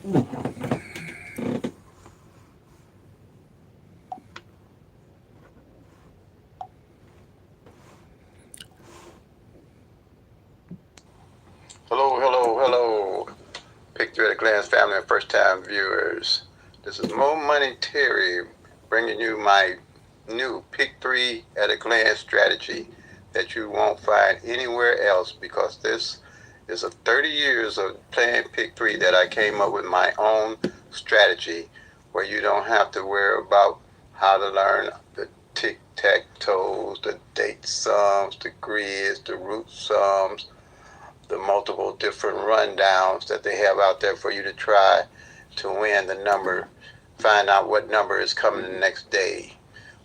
Hello, hello, hello. Pick Three at a Glance family and first time viewers. This is Mo Money Terry bringing you my new Pick Three at a Glance strategy that you won't find anywhere else, because this is a 30 years of playing Pick Three that I came up with my own strategy, where you don't have to worry about how to learn the tic-tac-toes, the date sums, the grids, the root sums, the multiple different rundowns that they have out there for you to try to win the number, find out what number is coming the next day.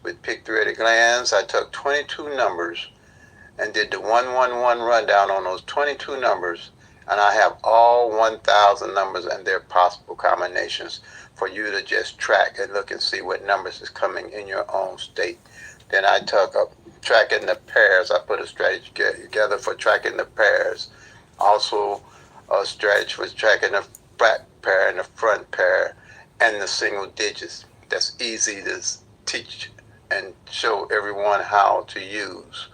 With Pick Three at a Glance, I took 22 numbers and did the 111 rundown on those 22 numbers, and I have all 1,000 numbers and their possible combinations for you to just track and look and see what numbers is coming in your own state. Then I took up tracking the pairs. I put a strategy together for tracking the pairs. Also, a strategy for tracking the back pair and the front pair and the single digits. That's easy to teach and show everyone how to use.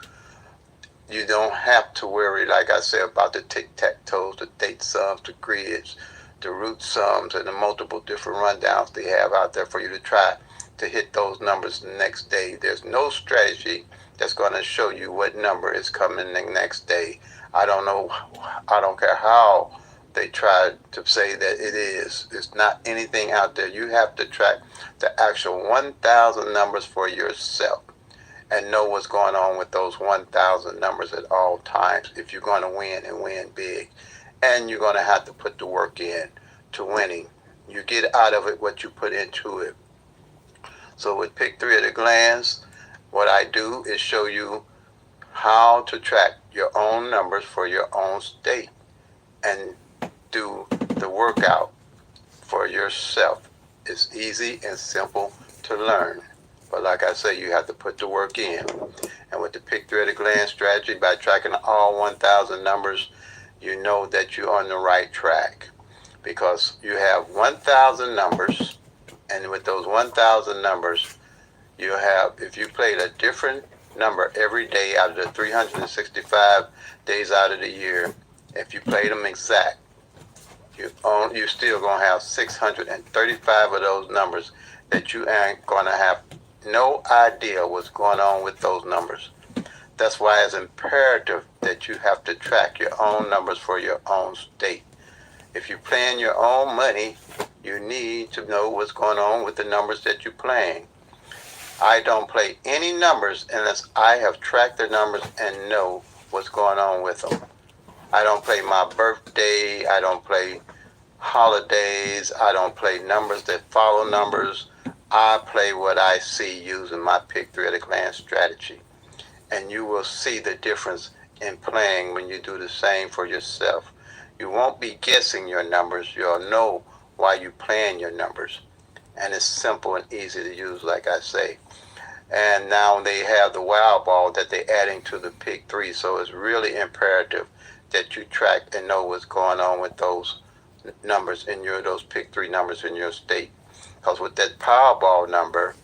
You don't have to worry, like I said, about the tic-tac-toes, the date sums, the grids, the root sums, and the multiple different rundowns they have out there for you to try to hit those numbers the next day. There's no strategy that's going to show you what number is coming the next day. I don't know, I don't care how they try to say that it is. It's not anything out there. You have to track the actual 1,000 numbers for yourself and know what's going on with those 1,000 numbers at all times if you're going to win and win big. And you're going to have to put the work in to winning. You get out of it what you put into it. So with Pick Three at a Glance, what I do is show you how to track your own numbers for your own state and do the workout for yourself. It's easy and simple to learn. But like I say, you have to put the work in. And with the Pick Three at a Glance strategy, by tracking all 1,000 numbers, you know that you're on the right track. Because you have 1,000 numbers, and with those 1,000 numbers, you have, if you played a different number every day out of the 365 days out of the year, if you played them exact, you're still going to have 635 of those numbers that you ain't going to have no idea what's going on with those numbers. That's why it's imperative that you have to track your own numbers for your own state. If you're playing your own money, you need to know what's going on with the numbers that you're playing. I don't play any numbers unless I have tracked the numbers and know what's going on with them. I don't play my birthday. I don't play holidays. I don't play numbers that follow numbers. I play what I see using my Pick Three at a Glance strategy. And you will see the difference in playing when you do the same for yourself. You won't be guessing your numbers. You'll know why you're playing your numbers. And it's simple and easy to use, like I say. And now they have the wild ball that they're adding to the Pick Three. So it's really imperative that you track and know what's going on with those numbers in those Pick Three numbers in your state. Because with that Powerball number,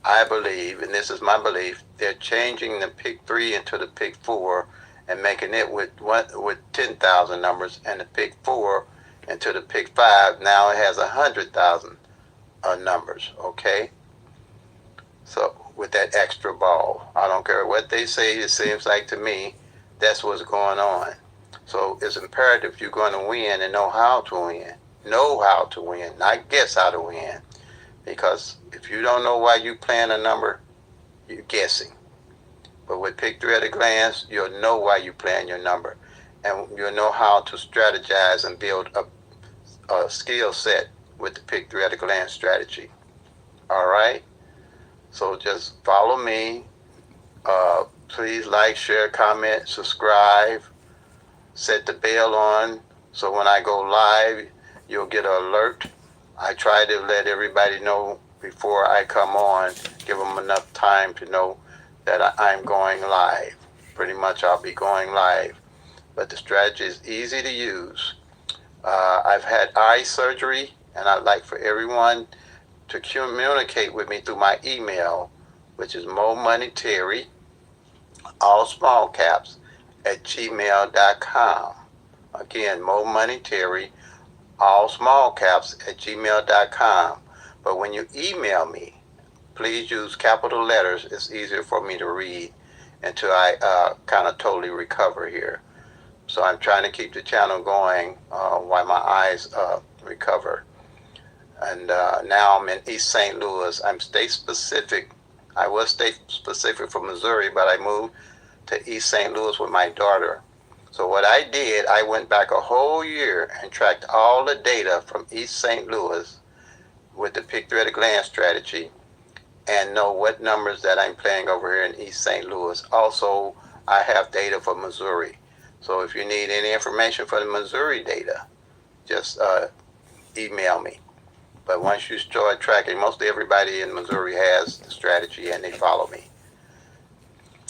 I believe, and this is my belief, they're changing the Pick Three into the Pick Four and making it with 10,000 numbers, and the Pick Four into the Pick Five. Now it has 100,000 numbers. Okay, so with that extra ball, I don't care what they say. It seems like to me that's what's going on. So it's imperative you're going to win and know how to win. Know how to win, not guess how to win. Because if you don't know why you're playing a number, you're guessing. But with Pick Three at a Glance, you'll know why you're playing your number. And you'll know how to strategize and build a skill set with the Pick Three at a Glance strategy. All right? So just follow me. Please like, share, comment, subscribe. Set the bell on so when I go live, you'll get an alert. I try to let everybody know before I come on, give them enough time to know that I'm going live. Pretty much I'll be going live. But the strategy is easy to use. I've had eye surgery And I'd like for everyone to communicate with me through my email, which is momoneyterry, all small caps, at gmail.com. Again, momoneyterry, all small caps, at gmail.com. But when you email me, please use capital letters. It's easier for me to read until I kind of totally recover here. So I'm trying to keep the channel going while my eyes recover. And now I'm in East St. Louis. I'm state specific. I was state specific for Missouri, but I moved to East St. Louis with my daughter. So what I did, I went back a whole year and tracked all the data from East St. Louis with the pick through at a glance strategy and know what numbers that I'm playing over here in East St. Louis. Also, I have data for Missouri. So if you need any information for the Missouri data, just email me. But once you start tracking, mostly everybody in Missouri has the strategy and they follow me.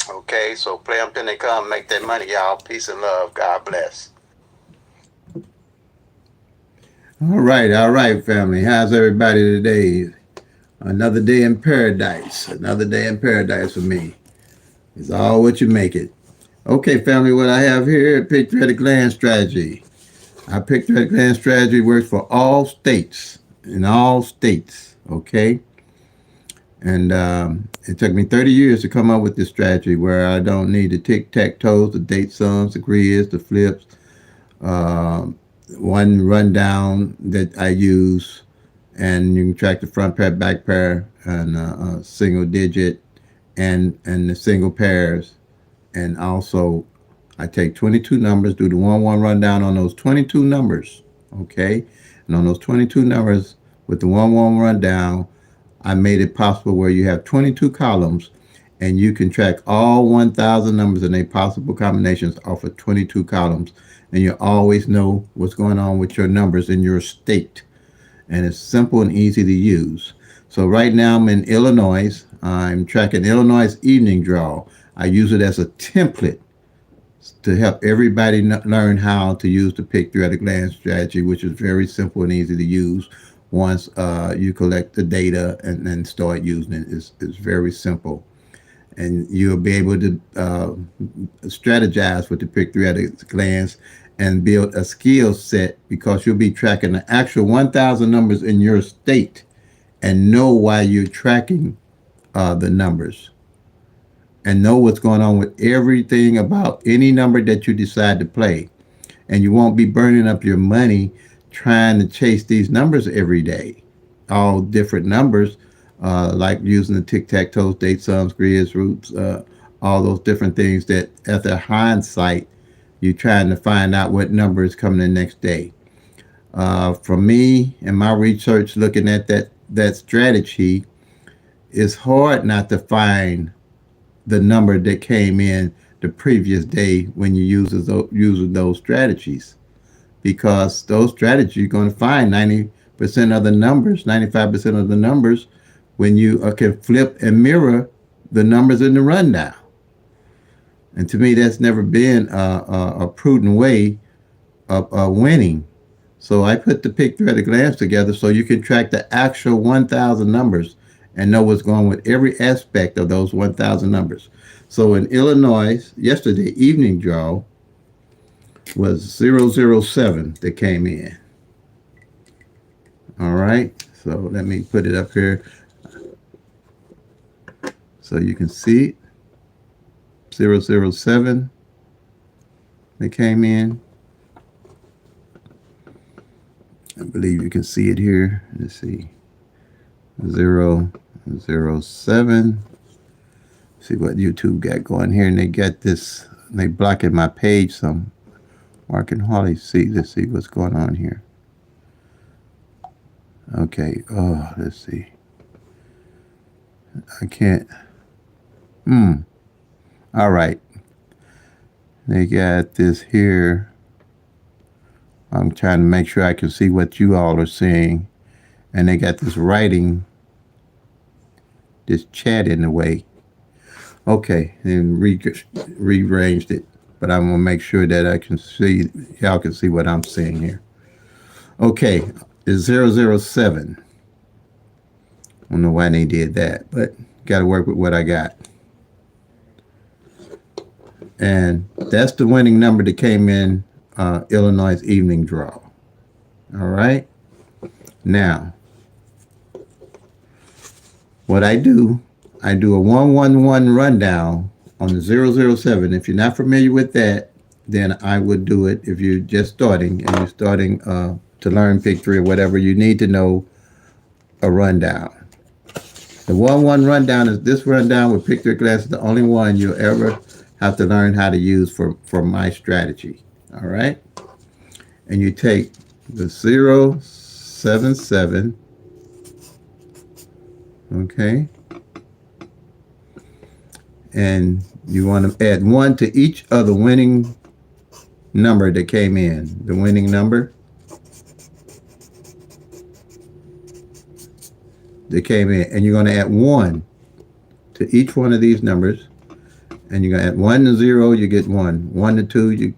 Okay, so play them till they come, make that money, y'all. Peace and love. God bless. All right, family. How's everybody today? Another day in paradise. Another day in paradise for me. It's all what you make it. Okay, family, what I have here, pick thread glance strategy. Our pick thread glance strategy works for all states. In all states. Okay? And it took me 30 years to come up with this strategy where I don't need the tic-tac-toes, the date sums, the grids, the flips, uh, one rundown that I use, and you can track the front pair, back pair, and single digit, and the single pairs, and also I take 22 numbers, do the 1-1 rundown on those 22 numbers, okay, and on those 22 numbers with the 1-1 rundown, I made it possible where you have 22 columns and you can track all 1,000 numbers and their possible combinations off of 22 columns. And you always know what's going on with your numbers in your state. And it's simple and easy to use. So right now I'm in Illinois. I'm tracking Illinois evening draw. I use it as a template to help everybody learn how to use the pick through at a glance strategy, which is very simple and easy to use once you collect the data and start using it. It's very simple. And you'll be able to strategize with the pick through at a glance and build a skill set because you'll be tracking the actual 1,000 numbers in your state and know why you're tracking the numbers and know what's going on with everything about any number that you decide to play. And you won't be burning up your money trying to chase these numbers every day, all different numbers, like using the tic-tac-toe, date sums, grids, roots, all those different things that at the hindsight, you're trying to find out what number is coming the next day. For me and my research looking at that strategy, it's hard not to find the number that came in the previous day when you using those strategies because those strategies you're going to find 90% of the numbers, 95% of the numbers when you can flip and mirror the numbers in the rundown. And to me, that's never been a prudent way of winning. So I put the pick through at a glance together so you can track the actual 1,000 numbers and know what's going on with every aspect of those 1,000 numbers. So in Illinois, yesterday evening draw was 007 that came in. All right, so let me put it up here so you can see it. 007 that came in. I believe you can see it here. Let's see. 007. See what YouTube got going here, and they got this. They blocking my page some. I can hardly see. Let's see what's going on here. Okay. Oh, let's see. I can't. All right. They got this here. I'm trying to make sure I can see what you all are seeing, and they got this writing, this chat in the way. Okay, and rearranged it, but I'm gonna make sure that I can see, y'all can see what I'm seeing here. Okay, is 007. I don't know why they did that, but got to work with what I got. And that's the winning number that came in Illinois' evening draw. All right. Now, what I do a 111 rundown on the 007. If you're not familiar with that, then I would do it if you're just starting and you're starting to learn pick three or whatever. You need to know a rundown. The 1-1 rundown is this rundown with pick three class is the only one you'll ever have to learn how to use for my strategy. All right. And you take the 077, okay, and you want to add one to each of the winning number that came in. The winning number that came in, and you're going to add one to each one of these numbers, and you're going to add 1 to 0, you get 1. 1 to 2,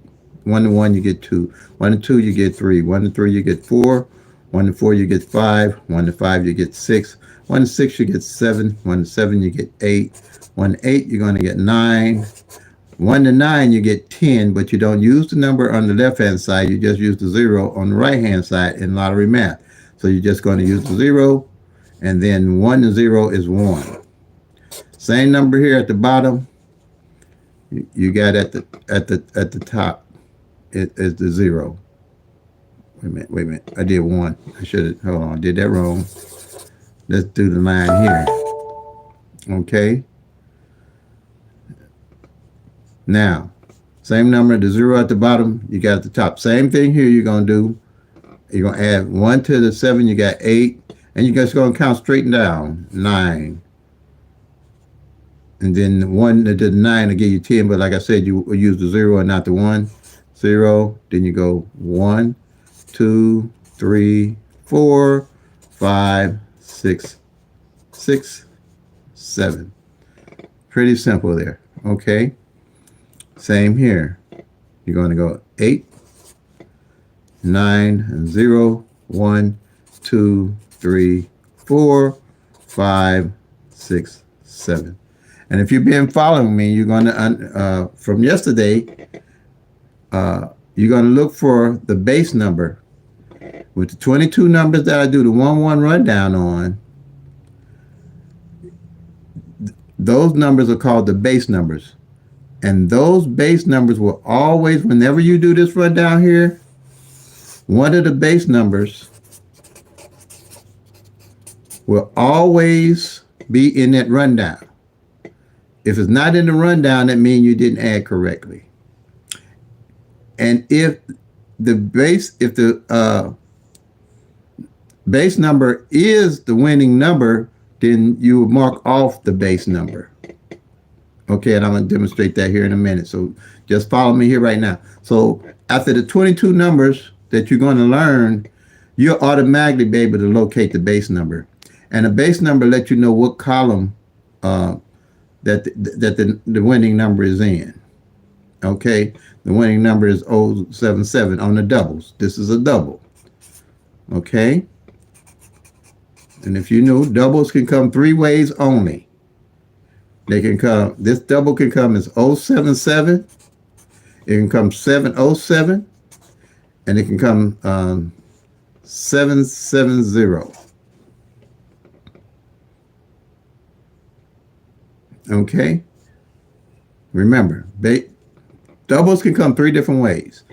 1 to 1, you get 2. 1 to 2, you get 3. 1 to 3, you get 4. 1 to 4, you get 5. 1 to 5, you get 6. 1 to 6, you get 7. 1 to 7, you get 8. 1 to 8, you're going to get 9. 1 to 9, you get 10, but you don't use the number on the left-hand side. You just use the 0 on the right-hand side in lottery math. So you're just going to use the 0, and then 1 to 0 is 1. Same number here at the bottom. You got at the top. It is the 0. Wait a minute. I did 1. I should have, hold on, I did that wrong. Let's do the line here. Okay. Now, same number, the 0 at the bottom, you got at the top. Same thing here you're going to do. You're going to add 1 to the 7, you got 8. And you're just going to count straight down. 9. And then 1 to the 9 will give you 10. But like I said, you will use the 0 and not the 1. 0. Then you go 1, 2, 3, 4, 5, 6, 7. Pretty simple there. Okay. Same here. You're going to go 8, 9, and 0, 1, 2, 3, 4, 5, 6, 7. And if you've been following me, you're going to, from yesterday, you're going to look for the base number. With the 22 numbers that I do the 1-1 rundown on, those numbers are called the base numbers. And those base numbers will always, whenever you do this rundown here, one of the base numbers will always be in that rundown. If it's not in the rundown, that means you didn't add correctly. And if the base number is the winning number, then you will mark off the base number. Okay, and I'm going to demonstrate that here in a minute. So just follow me here right now. So after the 22 numbers that you're going to learn, you'll automatically be able to locate the base number. And the base number lets you know what column that the winning number is in. Okay, the winning number is 077 on the doubles. This is a double. Okay, and if you knew, doubles can come 3 ways only. They can come, this double can come as 077, it can come 707, and it can come 770. Okay? Remember, doubles can come 3 different ways.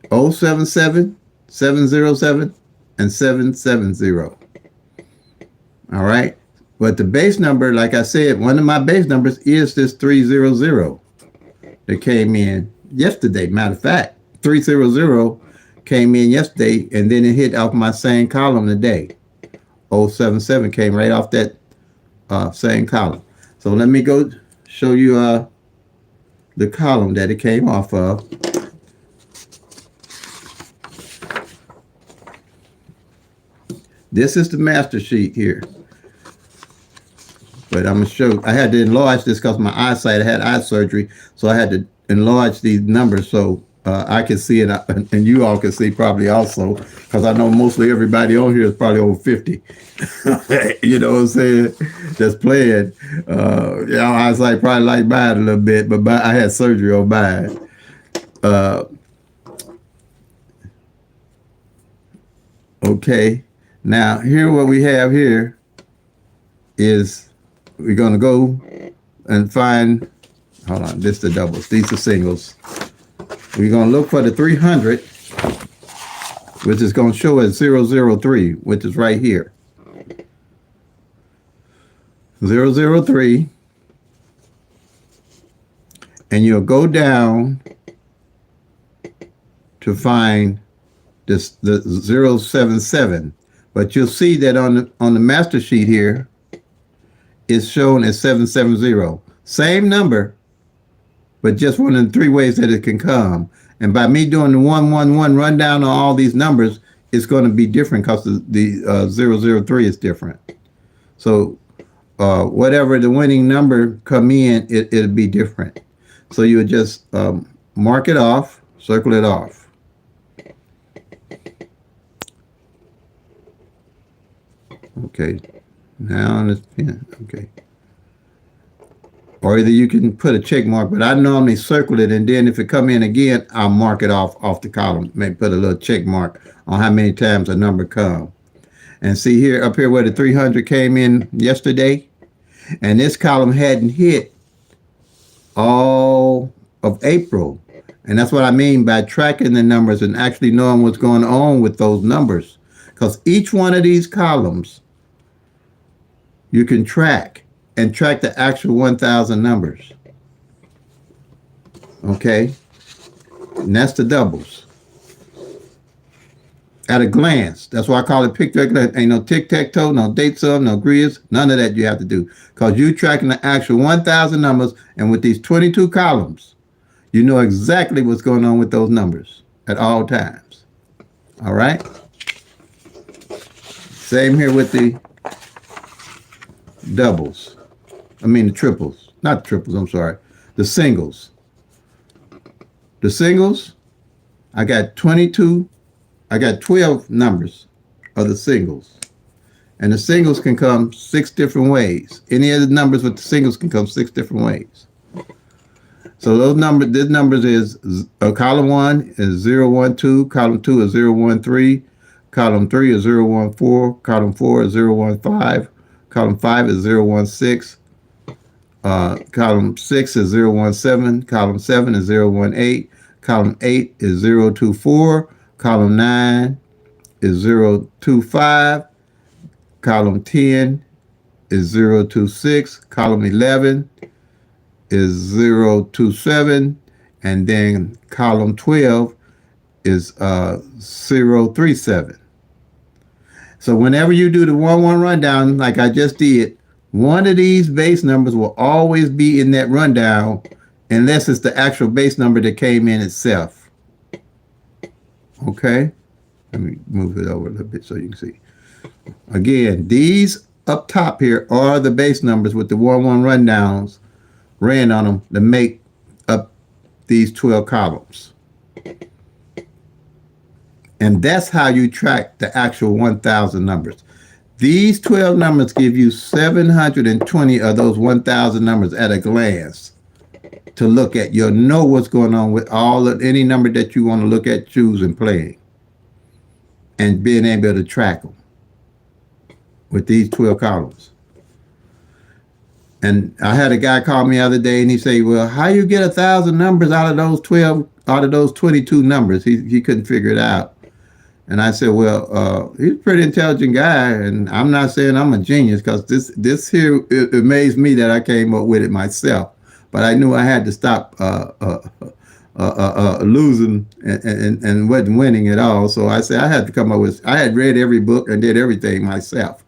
077, 707, and 770. All right? But the base number, like I said, one of my base numbers is this 300 that came in yesterday. Matter of fact, 300 came in yesterday, and then it hit off my same column today. 077 came right off that same column. So let me go show you the column that it came off of. This is the master sheet here. But I'm going to show, I had to enlarge this because my eyesight, I had eye surgery, so I had to enlarge these numbers so I can see it, and you all can see probably also, because I know mostly everybody on here is probably over 50. You know what I'm saying? That's playing. I was like probably like mine a little bit, but I had surgery on mine. Uh, okay. Now here what we have here is we're gonna go and find. Hold on, this is the doubles. These are singles. We're gonna look for the 300, which is gonna show as 003, which is right here. 003, and you'll go down to find this the 077, but you'll see that on the master sheet here it's shown as 770. Same number, but just one of the three ways that it can come. And by me doing the 111 rundown on all these numbers, it's going to be different because the 003 is different. So whatever the winning number come in, it'll be different. So you would just mark it off, circle it off. Okay, now on this pen, okay. Or either you can put a check mark, but I normally circle it, and then if it come in again, I'll mark it off the column. Maybe put a little check mark on how many times a number come. And see here, up here where the 300 came in yesterday, and this column hadn't hit all of April. And that's what I mean by tracking the numbers and actually knowing what's going on with those numbers. Because each one of these columns you can track and track the actual 1,000 numbers. Okay? And that's the doubles. At a glance. That's why I call it pick at a glance. Ain't no tic-tac-toe, no date sum, no grizz, none of that you have to do. Because you're tracking the actual 1,000 numbers, and with these 22 columns, you know exactly what's going on with those numbers at all times. All right? Same here with the doubles. I mean the triples. Not the triples, I'm sorry. The singles. The singles, I got 12 numbers of the singles. And the singles can come 6 different ways. Any of the numbers with the singles can come 6 different ways. So those numbers, this numbers is column 1 is 012, column 2 is 013, column 3 is 014, column 4 is 015, column 5 is 016, column 6 is 017, column 7 is 018, column 8 is 024, column 9 is 025, column 10 is 026, column 11 is 027, and then column 12 is 037. So whenever you do the 1-1 rundown, like I just did, one of these base numbers will always be in that rundown unless it's the actual base number that came in itself. Okay? Let me move it over a little bit so you can see. Again, these up top here are the base numbers with the 1-1 rundowns ran on them to make up these 12 columns. And that's how you track the actual 1,000 numbers. These 12 numbers give you 720 of those 1,000 numbers at a glance to look at. You'll know what's going on with any number that you want to look at, choose, and playing, and being able to track them with these 12 columns. And I had a guy call me the other day, and he said, "Well, how you get 1,000 numbers out of those 12, out of those 22 numbers?" He couldn't figure it out. And I said, "Well, he's a pretty intelligent guy, and I'm not saying I'm a genius, because this here it amazed me that I came up with it myself. But I knew I had to stop losing and wasn't winning at all. So I said I had to come up with. I had read every book and did everything myself."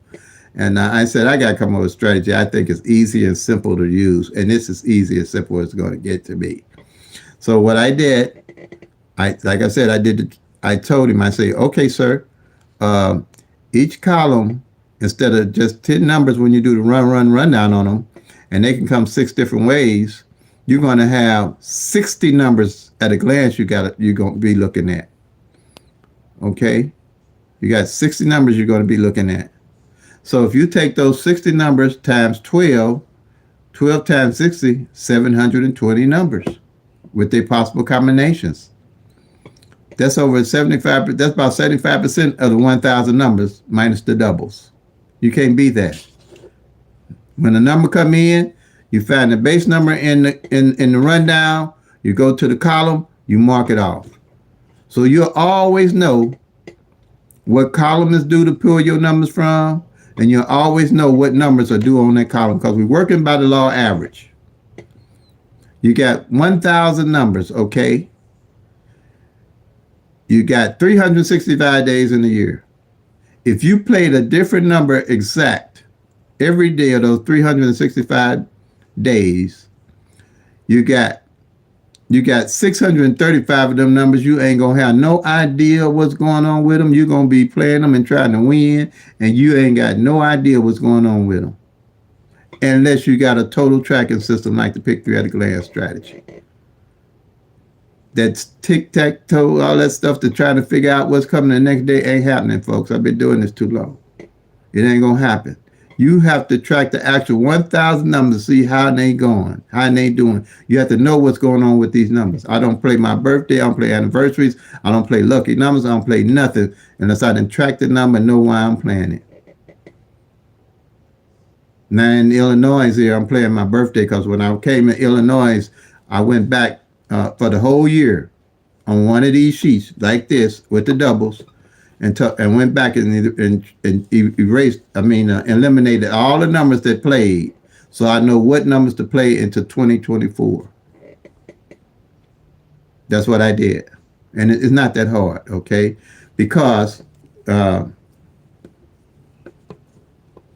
And I said, I got to come up with a strategy I think is easy and simple to use. And this is easy and simple as it's going to get to be. So what I did, like I said, I told him, I say, "Okay, sir, each column, instead of just 10 numbers when you do the rundown on them, and they can come 6 different ways, you're going to have 60 numbers at a glance you're going to be looking at. Okay? You got 60 numbers you're going to be looking at. So if you take those 60 numbers times 12, 12 times 60, 720 numbers with their possible combinations. That's over 75, that's about 75% of the 1,000 numbers minus the doubles. You can't beat that. When a number come in, you find the base number in the rundown, you go to the column, you mark it off. So you'll always know what column is due to pull your numbers from, and you'll always know what numbers are due on that column because we're working by the law average. You got 1,000 numbers, okay? You got 365 days in a year. If you played a different number exact every day of those 365 days, you got 635 of them numbers. You ain't gonna have no idea what's going on with them. You're gonna be playing them and trying to win, and you ain't got no idea what's going on with them, unless you got a total tracking system like the pick three at a glance strategy. That's tic-tac-toe, all that stuff to try to figure out what's coming the next day ain't happening, folks. I've been doing this too long. It ain't gonna happen. You have to track the actual 1,000 numbers to see how they going, how they doing. You have to know what's going on with these numbers. I don't play my birthday. I don't play anniversaries. I don't play lucky numbers. I don't play nothing unless I can track the number and know why I'm playing it. Now in Illinois here, I'm playing my birthday because when I came to Illinois, I went back for the whole year on one of these sheets like this with the doubles and went back and erased, eliminated all the numbers that played so I know what numbers to play into 2024. That's what I did. And it's not that hard, okay? Because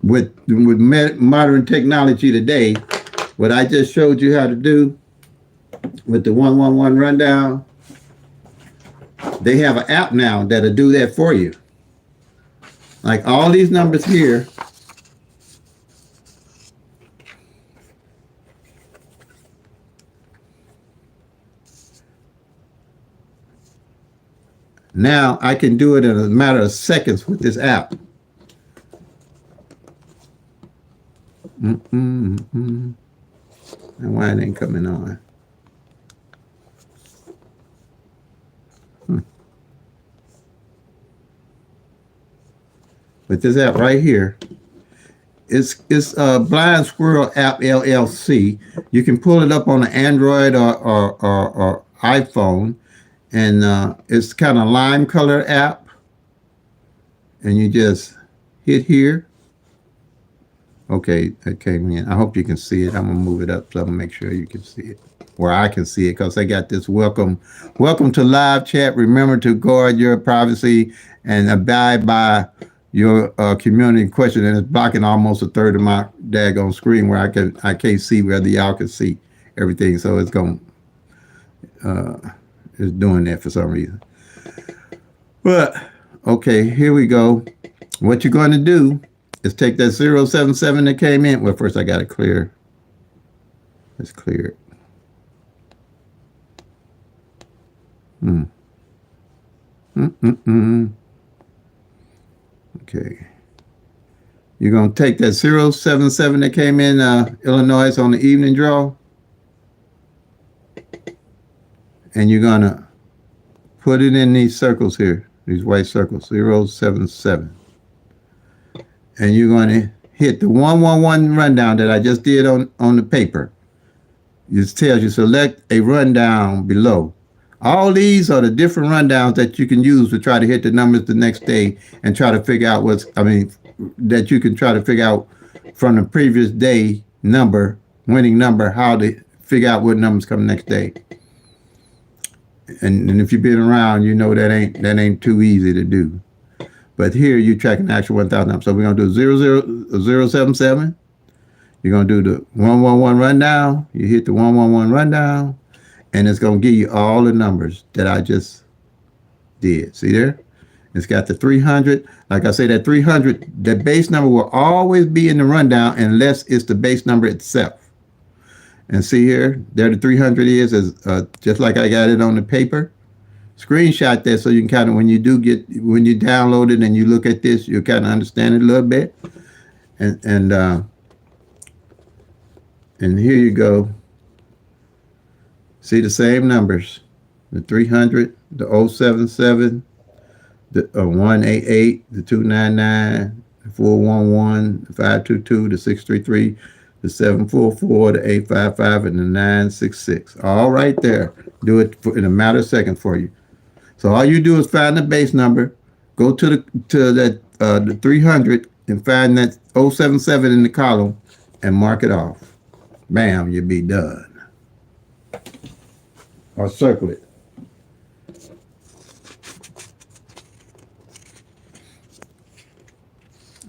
with modern technology today, what I just showed you how to do with the 111 rundown, they have an app now that'll do that for you. Like all these numbers here, now I can do it in a matter of seconds with this app. And why it ain't coming on? With this app right here, it's Blind Squirrel App LLC. You can pull it up on an Android or iPhone, and it's kind of lime color app. And you just hit here. Okay, that came in. I hope you can see it. I'm gonna move it up so I'm gonna make sure you can see it, where I can see it, because I got this welcome to live chat. Remember to guard your privacy and abide by your community question. And it's blocking almost a third of my daggone screen where I can't see whether y'all can see everything. So it's it's doing that for some reason. But okay, here we go. What you're going to do is take that 077 that came in. Well, first I got to clear. Let's clear it. Okay. You're going to take that 077 that came in Illinois on the evening draw, and you're going to put it in these circles here, these white circles, 077. And you're going to hit the 111 rundown that I just did on the paper. It tells you select a rundown below. All these are the different rundowns that you can use to try to hit the numbers the next day and try to figure out that you can try to figure out from the previous day winning number, how to figure out what numbers come next day. And if you've been around, you know that ain't too easy to do. But here you're tracking the actual 1,000 numbers. So we're going to do 077. You're going to do the 111 rundown. You hit the 111 rundown, and it's going to give you all the numbers that I just did. See there? It's got the 300. Like I say, that 300, the base number will always be in the rundown unless it's the base number itself. And see here, there the 300 is just like I got it on the paper. Screenshot that so you can kind of, when you download it and you look at this, you kind of understand it a little bit. And and uh, and here you go. See the same numbers: the 300, the 077, the 188, the 299, the 411, the 522, the 633, the 744, the 855, and the 966. All right there. Do it in a matter of seconds for you. So all you do is find the base number, go the 300 and find that 077 in the column and mark it off. Bam, you'll be done. Or circle it.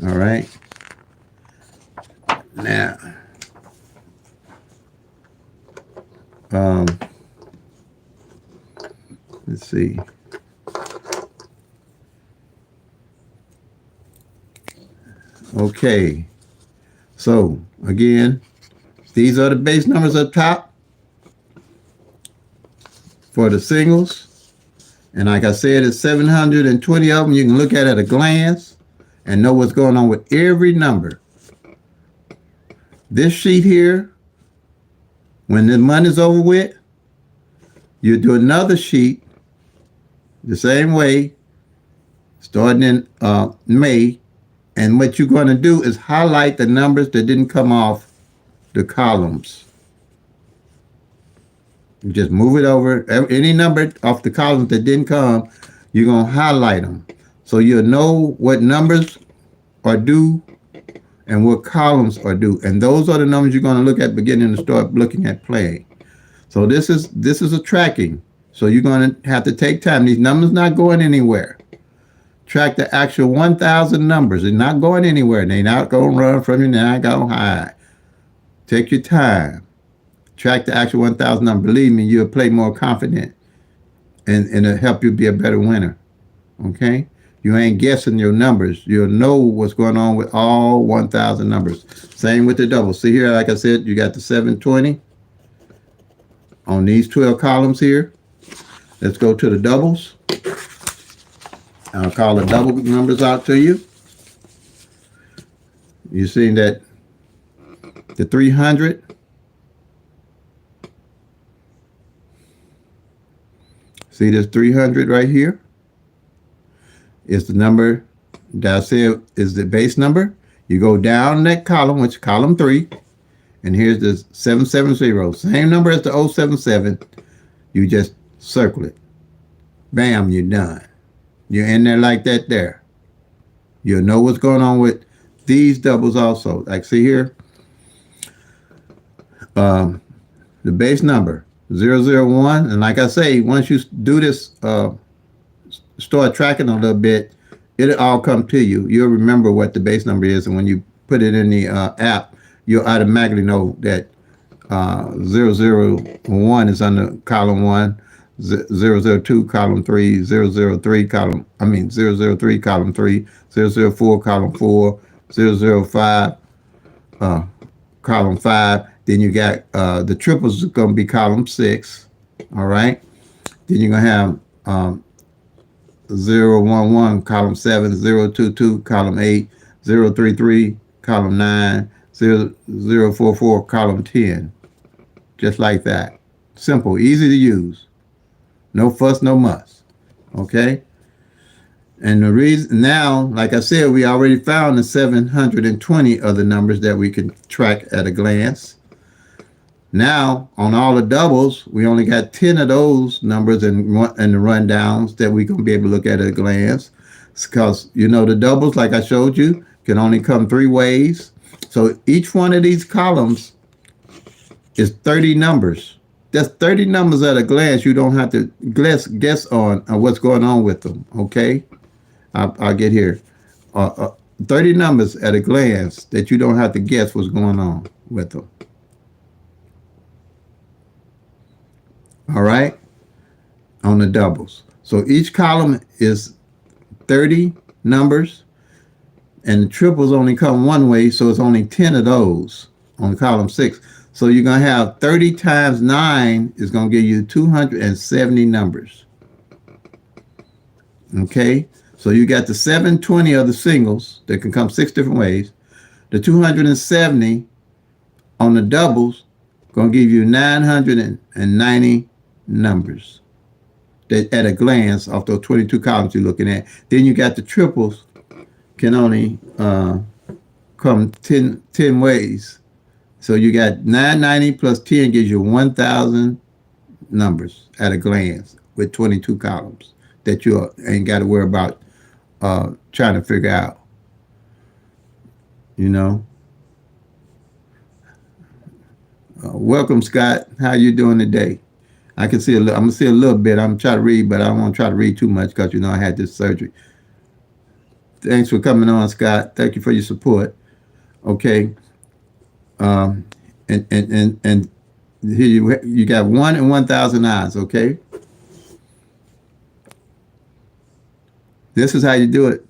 All right. Now, um, let's see. Okay. So again, these are the base numbers up top for the singles. And like I said, it's 720 of them. You can look at a glance and know what's going on with every number. This sheet here, when the money's over with, you do another sheet the same way, starting in May. And what you're going to do is highlight the numbers that didn't come off the columns. You just move it over. Any number off the columns that didn't come, you're going to highlight them. So you'll know what numbers are due and what columns are due. And those are the numbers you're going to look at beginning to start looking at playing. So this is a tracking. So you're going to have to take time. These numbers not going anywhere. Track the actual 1,000 numbers. They're not going anywhere. They're not going to run from you. They're not going to hide. Take your time. Track the actual 1,000 numbers. Believe me, you'll play more confident, and it'll help you be a better winner. Okay? You ain't guessing your numbers. You'll know what's going on with all 1,000 numbers. Same with the doubles. See here, like I said, you got the 720 on these 12 columns here. Let's go to the doubles. I'll call the double numbers out to you. You see that the 300, see this 300 right here is the number that I said is the base number. You go down that column, which is column 3, and here's the 770, same number as the 077. You just circle it. Bam, you're done. You're in there like that there. You'll know what's going on with these doubles also. Like see here, the base number 001. And like I say, once you do this, start tracking a little bit, it'll all come to you. You'll remember what the base number is. And when you put it in the app, you'll automatically know that 001 is under column 1. 002 column 3, 003 column 3, 004 column 4, 005 column 5. Then you got the triples is going to be column 6. All right. Then you're going to have 011 column 7, 022 column 8, 033 column 9, 0044 column 10. Just like that. Simple, easy to use. No fuss, no muss. Okay? And the reason now, like I said, we already found the 720 other numbers that we can track at a glance. Now, on all the doubles, we only got 10 of those numbers and the rundowns that we can be able to look at a glance. Because, you know, the doubles, like I showed you, can only come 3 ways. So each one of these columns is 30 numbers. That's 30 numbers at a glance. You don't have to guess on what's going on with them, okay? I'll get here. 30 numbers at a glance that you don't have to guess what's going on with them. All right? On the doubles. So each column is 30 numbers, and the triples only come one way, so it's only 10 of those on column 6. So you're going to have 30 times 9 is going to give you 270 numbers. Okay? So you got the 720 of the singles that can come 6 different ways. The 270 on the doubles going to give you 990 numbers that at a glance off those 22 columns you're looking at. Then you got the triples can only come 10 ways. So you got 990 plus 10 gives you 1,000 numbers at a glance with 22 columns that you ain't got to worry about trying to figure out. You know. Welcome, Scott. How you doing today? I can see I'm gonna see a little bit. I'm trying to read, but I don't want to try to read too much because I had this surgery. Thanks for coming on, Scott. Thank you for your support. Okay. Um, and here you got 1 and 1,000 eyes. Okay. This is how you do it.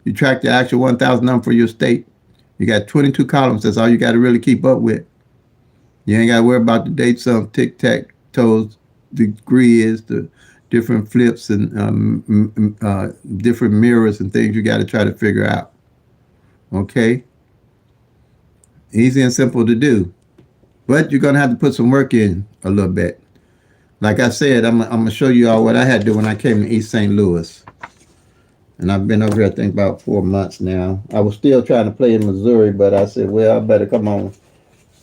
You track the actual 1,000 number for your state. You got 22 columns. That's all you got to really keep up with. You ain't got to worry about the dates on tic-tac-toes, the grids, the different flips, and different mirrors and things you got to try to figure out. Okay? Easy and simple to do. But you're going to have to put some work in a little bit. Like I said, I'm going to show you all what I had to do when I came to East St. Louis. And I've been over here, I think, about 4 months now. I was still trying to play in Missouri, but I said, well, I better come on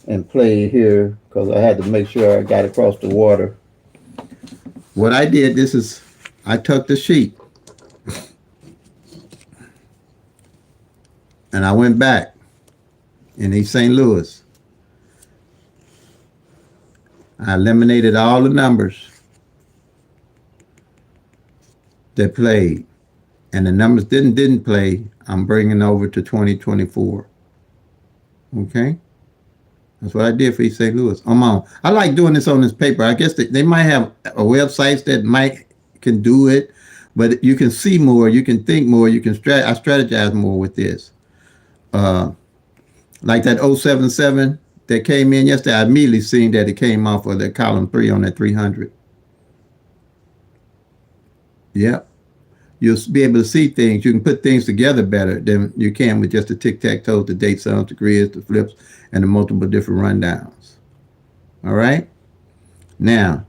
and play here because I had to make sure I got across the water. What I did, I took the sheet and I went back in East St. Louis. I eliminated all the numbers that played, and the numbers didn't play. I'm bringing over to 2024. Okay. That's what I did for East St. Louis. I like doing this on this paper. I guess they might have websites that can do it, but you can see more, you can think more, I strategize more with this. Like that 077 that came in yesterday, I immediately seen that it came off of the column 3 on that 300. Yep. You'll be able to see things. You can put things together better than you can with just the tic-tac-toe, the date sums, the grids, the flips, and the multiple different rundowns. All right? Now,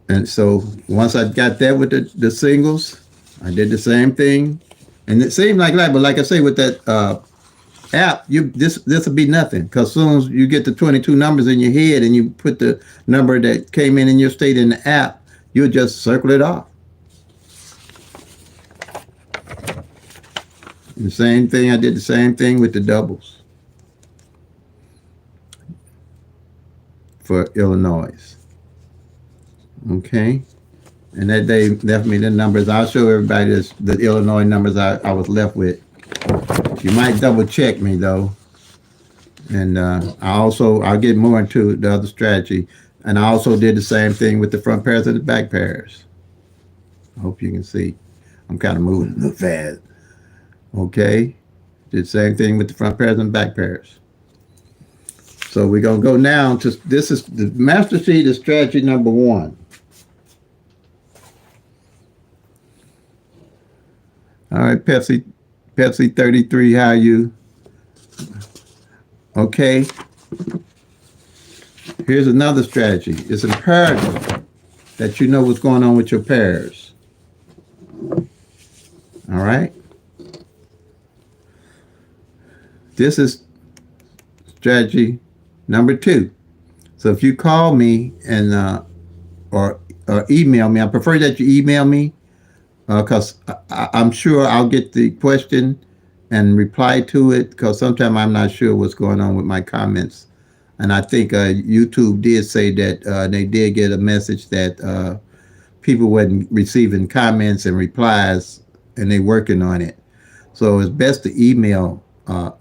and so once I got that with the singles, I did the same thing. And it seemed like that, but like I say, with that app, this will be nothing. Because as soon as you get the 22 numbers in your head and you put the number that came in your state in the app, you'll just circle it off. The same thing, I did the same thing with the doubles for Illinois. Okay. And that day left me the numbers. I'll show everybody the Illinois numbers I was left with. You might double check me though. And I'll get more into the other strategy. And I also did the same thing with the front pairs and the back pairs. I hope you can see. I'm kind of moving a little fast. Okay. Did the same thing with the front pairs and back pairs. So we're going to go now to, this is the master sheet is strategy number 1. All right, Pepsi 33, how are you? Okay. Here's another strategy. It's imperative that you know what's going on with your pairs. All right. This is strategy number 2. So if you call me and or email me, I prefer that you email me because I'm sure I'll get the question and reply to it because sometimes I'm not sure what's going on with my comments. And I think YouTube did say that they did get a message that people wasn't receiving comments and replies, and they're working on it. So it's best to email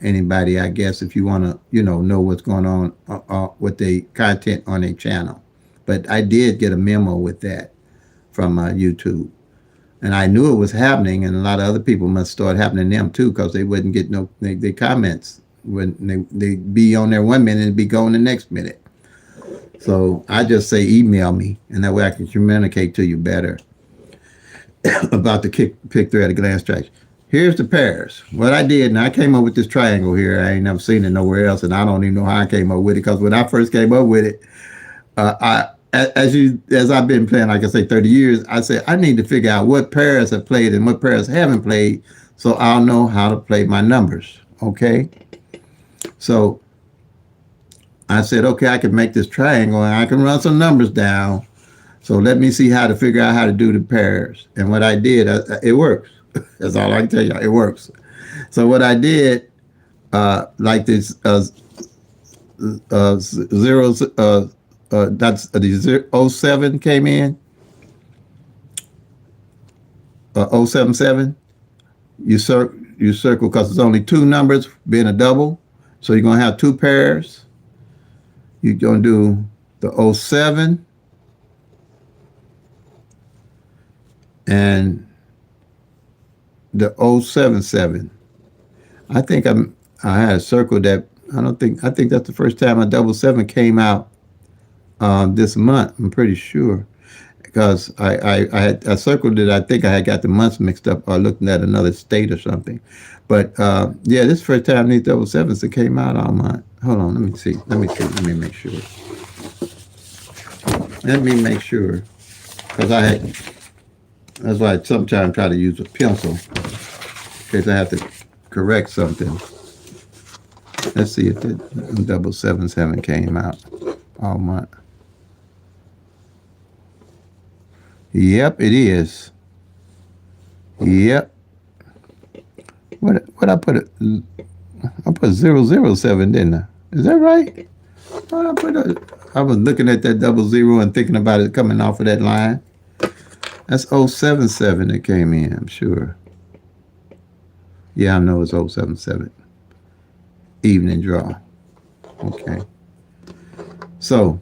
anybody, I guess, if you want to, know what's going on with the content on a channel. But I did get a memo with that from YouTube. And I knew it was happening, and a lot of other people must start happening to them too, because they wouldn't get the comments when they be on there 1 minute and be gone the next minute. So I just say email me, and that way I can communicate to you better about the pick three at a glance strategy. Here's the pairs. What I did, and I came up with this triangle here. I ain't never seen it nowhere else, and I don't even know how I came up with it because when I first came up with it, as I've been playing, like I say, 30 years, I said I need to figure out what pairs have played and what pairs haven't played, so I'll know how to play my numbers. Okay, so I said, okay, I can make this triangle and I can run some numbers down. So let me see how to figure out how to do the pairs. And what I did, it works. That's all I can tell you. It works. So what I did, like this zeros, that's the 07 came in, 077. You circle because it's only two numbers being a double. So you're going to have two pairs. You're going to do the 07 and the 077. I had a circle that I think that's the first time a double seven came out this month. I'm pretty sure because I circled it. I think I had got the months mixed up or looking at another state or something. But yeah, this is the first time these double sevens that came out all month. Hold on, let me see. Let me make sure. Let me make sure because that's why I sometimes try to use a pencil in case I have to correct something. Let's see if the double sevens haven't came out all month. Yep, it is. Yep. What I put it? I put 007, didn't I? Is that right? I was looking at that double zero and thinking about it coming off of that line. That's 077 that came in, I'm sure. Yeah, I know it's 077. Evening draw. Okay. So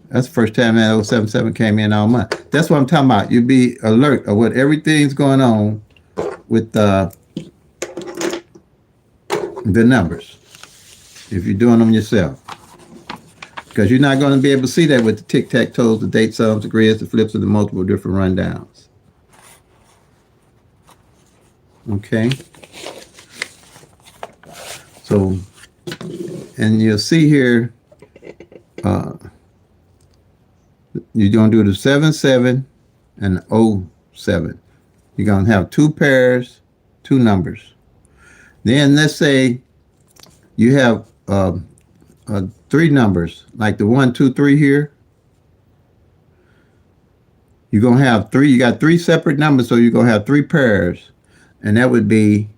that's the first time that 077 came in all month. That's what I'm talking about. You be alert of what everything's going on with the numbers if you're doing them yourself. Because you're not going to be able to see that with the tic-tac-toes, the date sums, the grids, the flips, and the multiple different rundowns. Okay. So, and you'll see here, you're going to do the 7-7 and the 07. You're going to have two pairs, two numbers. Then let's say you have three numbers, like the 1, 2, 3 here. You're going to have three, you got three separate numbers, so you're going to have three pairs. And that would be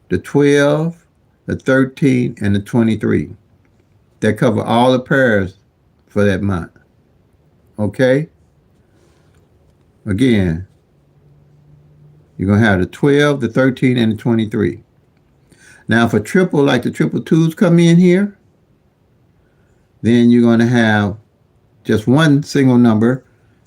the 12, the 13, and the 23. That cover all the pairs for that month. Okay? Again, you're going to have the 12, the 13, and the 23. Now, if a triple, like the triple twos come in here, then you're going to have just one single number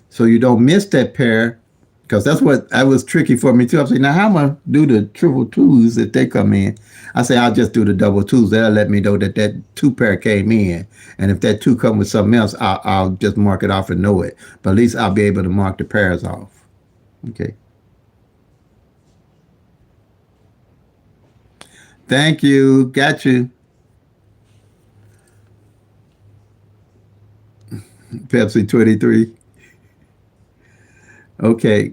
so you don't miss that pair, because that was tricky for me too. I'm saying, now how am I going to do the triple twos if they come in? I say, I'll just do the double twos. That'll let me know that two pair came in. And if that two come with something else, I'll just mark it off and know it. But at least I'll be able to mark the pairs off. Okay. Thank you. Got you. Pepsi 23. Okay.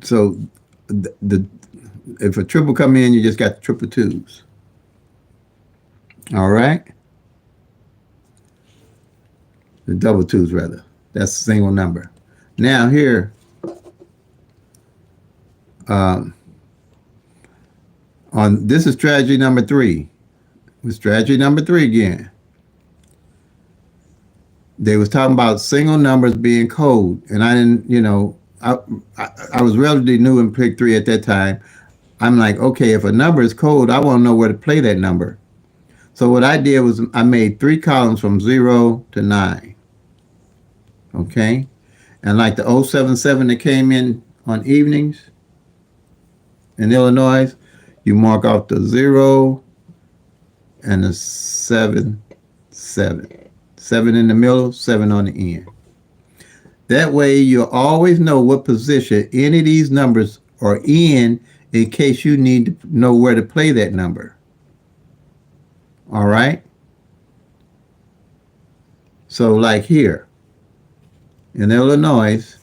So if a triple come in, you just got the triple twos. All right. The double twos rather. That's a single number. Now here, on this is strategy number 3. With strategy number 3 again. They was talking about single numbers being code, and I didn't, I was relatively new in pick 3 at that time. I'm like, okay, if a number is code, I want to know where to play that number. So what I did was I made 3 columns from 0 to 9. Okay, and like the 077 that came in on evenings in Illinois, You mark off the 0 and the 7, 7. 7 in the middle, 7 on the end. That way you'll always know what position any of these numbers are in case you need to know where to play that number. All right? So like here in Illinois,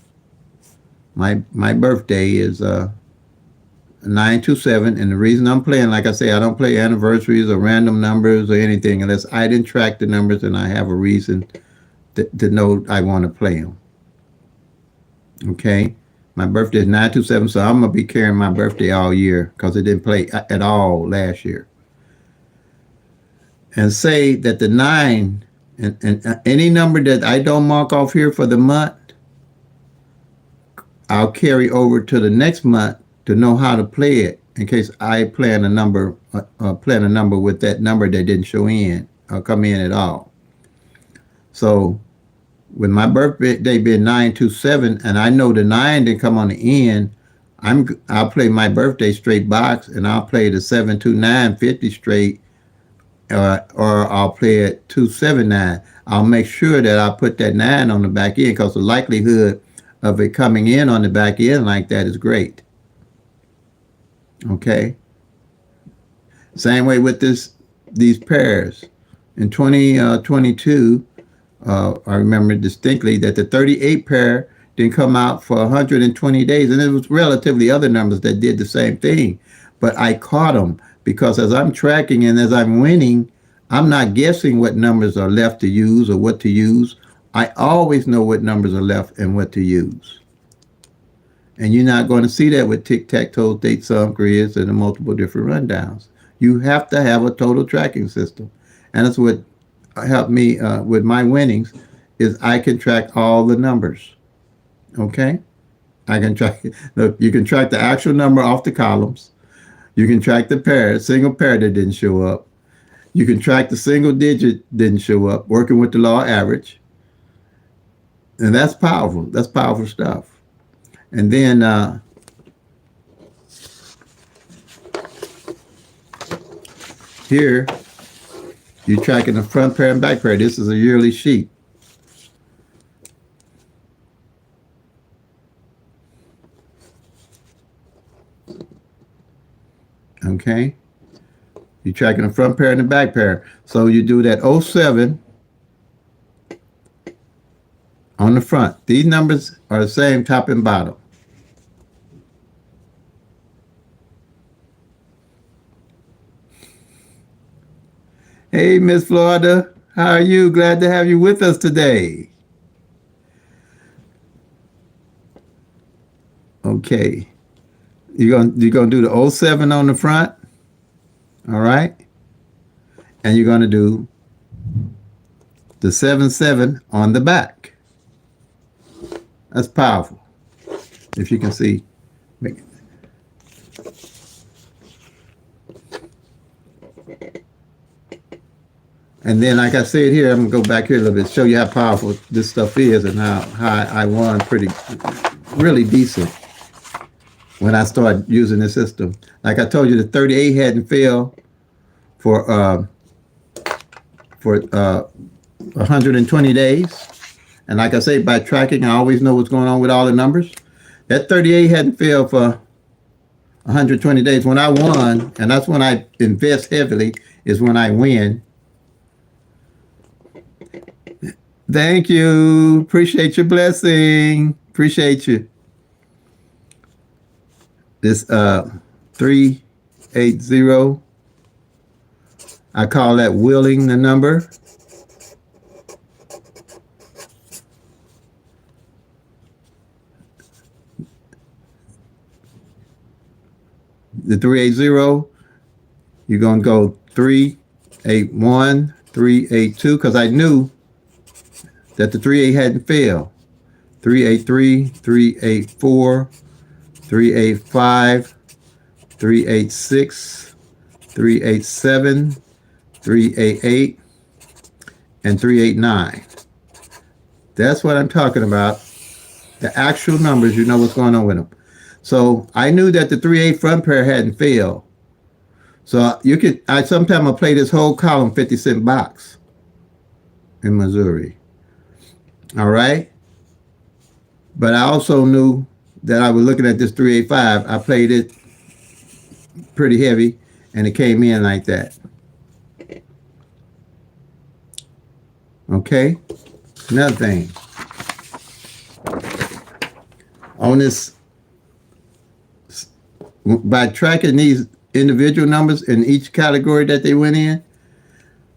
my birthday is 927, and the reason I'm playing, like I say, I don't play anniversaries or random numbers or anything unless I didn't track the numbers and I have a reason to know I want to play them. Okay? My birthday is 927, so I'm going to be carrying my birthday all year because it didn't play at all last year. And say that the 9 and any number that I don't mark off here for the month, I'll carry over to the next month to know how to play it in case I plan a number with that number that didn't show in or come in at all. So with my birthday being 927 and I know the 9 didn't come on the end, I'll play my birthday straight box and I'll play the 729 50 straight, or I'll play it 279. I'll make sure that I put that 9 on the back end because the likelihood of it coming in on the back end like that is great. Okay. Same way with these pairs. In 2022, I remember distinctly that the 38 pair didn't come out for 120 days, and it was relatively other numbers that did the same thing. But I caught them because as I'm tracking and as I'm winning, I'm not guessing what numbers are left to use or what to use. I always know what numbers are left and what to use. And you're not going to see that with tic-tac-toe, date sum grids, and the multiple different rundowns. You have to have a total tracking system. And that's what helped me with my winnings is I can track all the numbers. Okay? I can track it. Look, you can track the actual number off the columns. You can track the pair, single pair that didn't show up. You can track the single digit didn't show up, working with the law of average. And that's powerful. That's powerful stuff. And then here, you're tracking the front pair and back pair. This is a yearly sheet. Okay? You're tracking the front pair and the back pair. So you do that 07 on the front. These numbers are the same top and bottom. Hey, Miss Florida, how are you? Glad to have you with us today. Okay. You're gonna do the 07 on the front. All right. And you're gonna do the 77 on the back. That's powerful. If you can see. And then, like I said here, I'm going to go back here a little bit, show you how powerful this stuff is and how I won really decent when I started using this system. Like I told you, the 38 hadn't failed for 120 days. And like I say, by tracking, I always know what's going on with all the numbers. That 38 hadn't failed for 120 days. When I won, and that's when I invest heavily, is when I win. Thank you. Appreciate your blessing. Appreciate you. This 380, I call that willing the number. The 380, you're going to go 381, 382, because I knew that the 38 hadn't failed. 383, 384, 385, 386, 387, 388, and 389. That's what I'm talking about. The actual numbers, you know what's going on with them. So I knew that the 38 front pair hadn't failed. So you could. I sometimes I play this whole column 50 cent box in Missouri. All right, but I also knew that I was looking at this 385. I played it pretty heavy, and it came in like that. Okay. Another thing on this, by tracking these individual numbers in each category that they went in,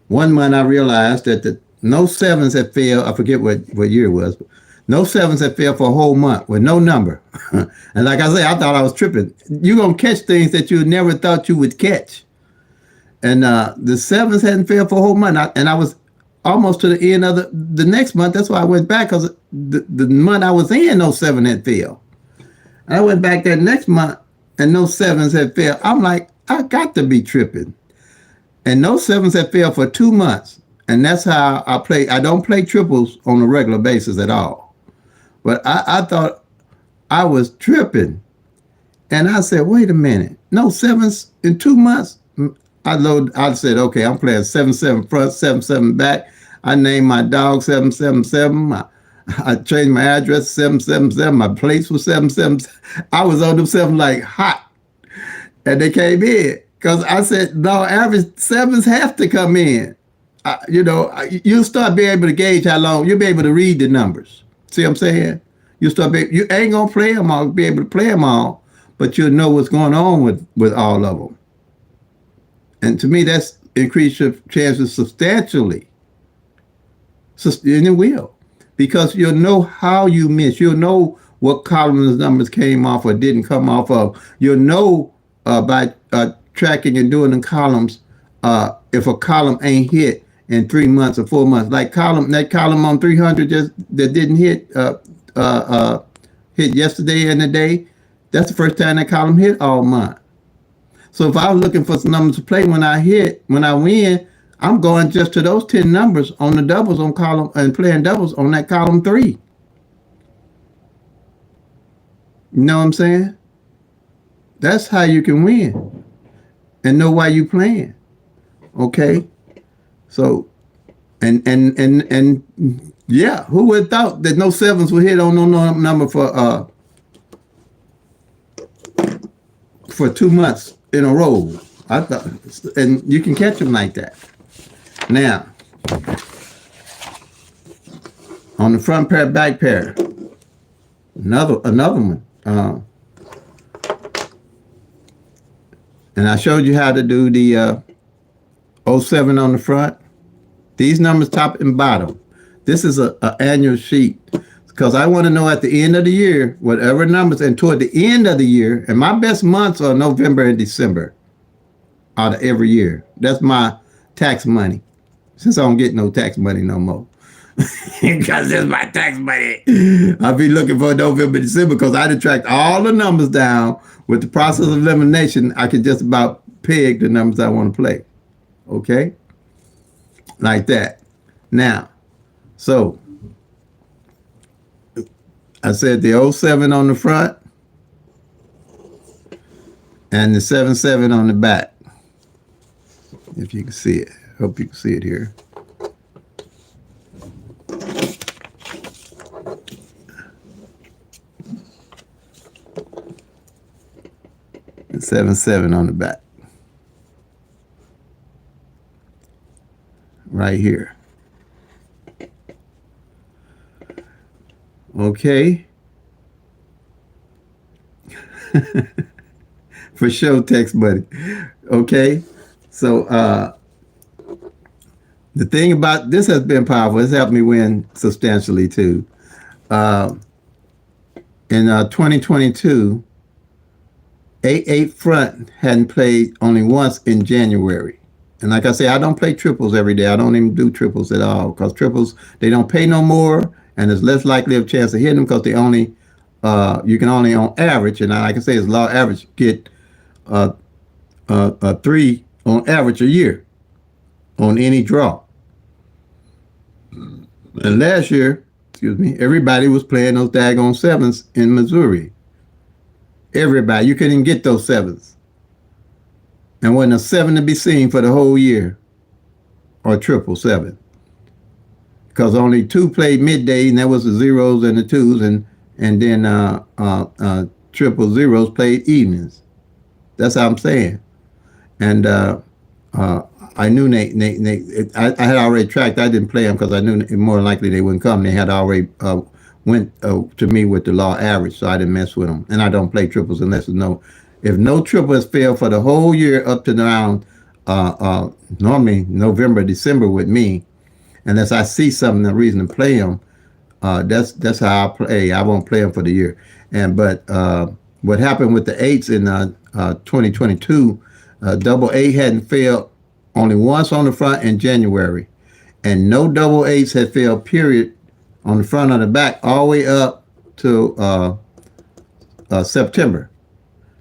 one month I realized that the no sevens had failed. I forget what year it was. But no sevens had failed for a whole month with no number. And like I say, I thought I was tripping. You're going to catch things that you never thought you would catch. And the sevens hadn't failed for a whole month. And I was almost to the end of the next month. That's why I went back, because the month I was in, no seven had failed. And I went back that next month and no sevens had failed. I'm like, I got to be tripping. And no sevens had failed for 2 months. And that's how I play. I don't play triples on a regular basis at all. But I thought I was tripping. And I said, wait a minute. No sevens in 2 months? I said, okay, I'm playing 7-7 front, 7-7 back. I named my dog 777. I changed my address 777. My place was 777. I was on them seven like hot. And they came in. Because I said, no, average sevens have to come in. You'll start being able to gauge how long, you'll be able to read the numbers. See what I'm saying? You ain't going to play them all, be able to play them all, but you'll know what's going on with all of them. And to me, that's increased your chances substantially. And it will. Because you'll know how you missed. You'll know what columns numbers came off or didn't come off of. You'll know by tracking and doing the columns if a column ain't hit in 3 months or 4 months. Like that column on 300 that didn't hit hit yesterday and the day. That's the first time that column hit all month. So if I was looking for some numbers to play when I win, I'm going just to those 10 numbers on the doubles on column and playing doubles on that column 3. You know what I'm saying? That's how you can win and know why you playing. Okay? So and yeah, who would have thought that no sevens would hit on no number for 2 months in a row? I thought, and you can catch them like that. Now, on the front pair, back pair, another one. And I showed you how to do the 07 on the front. These numbers top and bottom. This is a annual sheet, because I want to know at the end of the year, whatever numbers, and toward the end of the year, and my best months are November and December out of every year. That's my tax money, since I don't get no tax money no more. Because it's my tax money. I'll be looking for November, December, because I detract all the numbers down. With the process of elimination, I can just about peg the numbers I want to play. Okay? Like that. Now, so I said the 07 on the front and the 77 on the back. If you can see it. Hope you can see it here. And 77 on the back. Right here. Okay. For sure, text buddy. Okay. So the thing about this has been powerful. It's helped me win substantially too. In 2022, 8-8 front hadn't played only once in January. And like I say, I don't play triples every day. I don't even do triples at all, because triples, they don't pay no more, and there's less likely of a chance of hitting them, because they only you can only on average, and like I say, it's law average, get a 3 on average a year on any draw. And last year, everybody was playing those daggone sevens in Missouri. Everybody, you couldn't even get those sevens. and wasn't a seven to be seen for the whole year, or triple seven, because only two played midday, and that was the zeros and the twos, and then triple zeros played evenings. That's how I'm saying. And uh, I knew I had already tracked. I didn't play them because I knew more likely they wouldn't come. They had already went to me with the law average, so I didn't mess with them. And I don't play triples unless it's no. If no triple has failed for the whole year up to around normally November, December with me, unless I see something, a reason to play them, that's how I play. I won't play them for the year. And but what happened with the eights in 2022? Double eight hadn't failed only once on the front in January, and no double eights had failed. Period, on the front or the back, all the way up to September.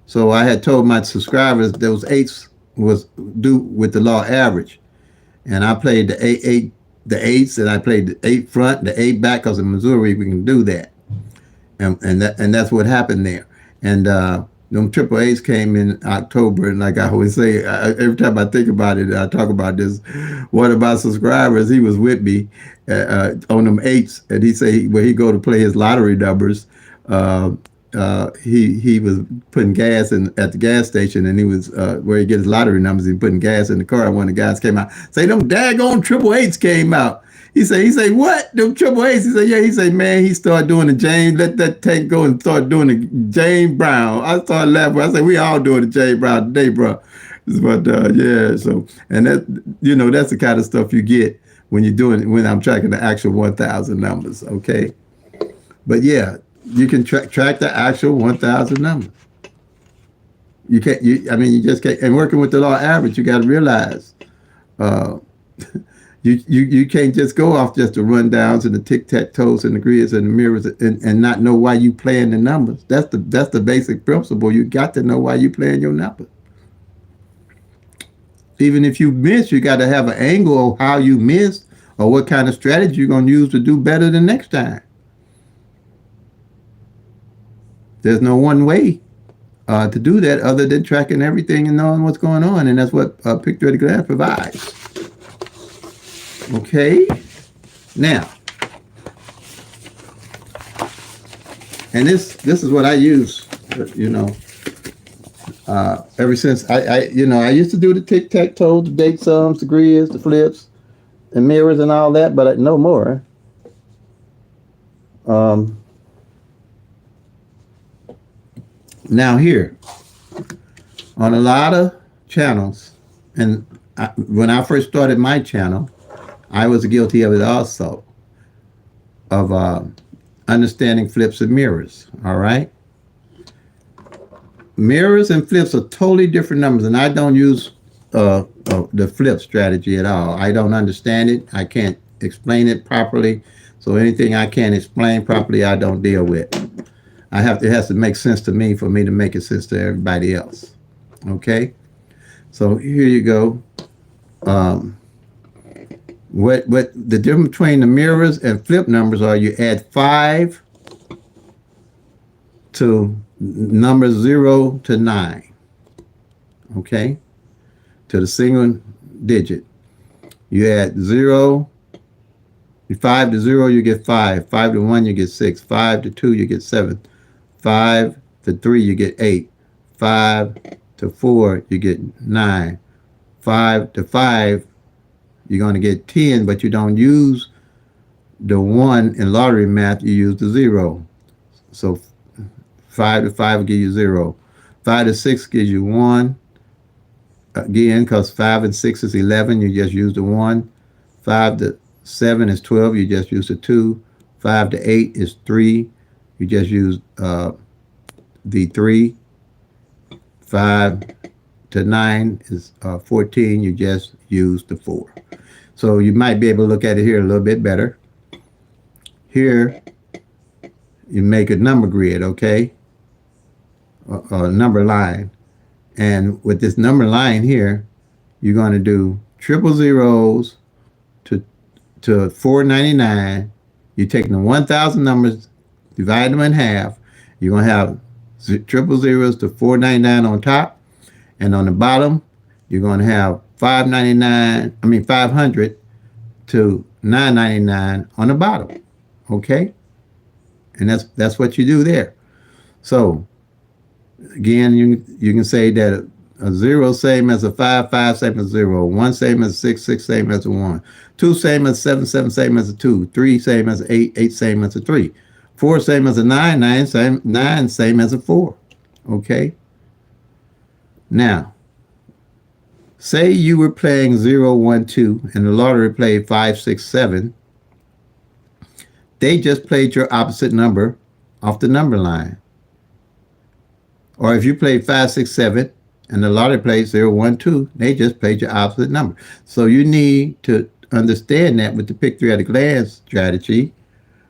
So I had told my subscribers those eights was due with the law average, and I played the eights, and I played the eight front, the eight back, because in Missouri we can do that, and that's what happened there. And them triple A's came in October, and like I always say, every time I think about it, I talk about this. One of my subscribers, he was with me on them eights, and he say when he go to play his lottery numbers, uh, he was putting gas in at the gas station, and he was where he get his lottery numbers. He putting gas in the car, and one of the guys came out, say them daggone triple eights came out. He say what? Them triple A's? He said, yeah. He said, man, he started doing the James, let that tank go and start doing the James Brown. I started laughing. I said, we all doing the James Brown today, bro. But yeah, so, and that's the kind of stuff you get when you're doing, when I'm tracking the actual 1,000 numbers, okay? But yeah, you can track the actual 1,000 numbers. You can't, you just can't, and working with the law average, you got to realize, uh, you can't just go off just the rundowns and the tic tac toes and the grids and the mirrors and not know why you playing the numbers. That's the basic principle. You got to know why you playing your numbers. Even if you miss, you got to have an angle of how you missed or what kind of strategy you're going to use to do better the next time. There's no one way to do that other than tracking everything and knowing what's going on, and that's what Picture at a Glance provides. Okay, now, and this is what I use, ever since I used to do the tic tac toe, the date sums, the grids, the flips, the mirrors, and all that, but no more. Now here, on a lot of channels, and when I first started my channel, I was guilty of it also, of understanding flips and mirrors, all right? Mirrors and flips are totally different numbers, and I don't use the flip strategy at all. I don't understand it. I can't explain it properly, so anything I can't explain properly, I don't deal with. It has to make sense to me for me to make it sense to everybody else, okay? So here you go. What the difference between the mirrors and flip numbers are, you add 5 to numbers 0 to 9, okay, to the single digit. You add 5 to 0, you get 5. 5 to 1, you get 6. 5 to 2, you get 7. 5 to 3, you get 8. 5 to 4, you get 9. 5 to 5, you're going to get 10, but you don't use the 1 in lottery math, you use the 0. So 5 to 5 will give you 0. 5 to 6 gives you 1. Again, because 5 and 6 is 11, you just use the 1. 5 to 7 is 12, you just use the 2. 5 to 8 is 3, you just use the 3. 5 to 9 is 14, you just use the 4. So you might be able to look at it here a little bit better. Here, you make a number grid, okay? A number line. And with this number line here, you're going to do triple zeros to 499. You're taking the 1,000 numbers, divide them in half. You're going to have triple zeros to 499 on top. And on the bottom, you're going to have 599. I mean 500 to 999 on the bottom. Okay, and that's what you do there. So again, you can say that a zero same as a five, five same as zero, one same as six, six same as a one, two same as seven, seven same as a two, three same as eight, eight same as a three, four same as a nine, nine same as a four. Okay. Now, say you were playing 0, 1, 2, and the lottery played 5, 6, 7. They just played your opposite number off the number line. Or if you played 5, 6, 7, and the lottery played 0, 1, 2, they just played your opposite number. So you need to understand that with the pick three at a glance strategy,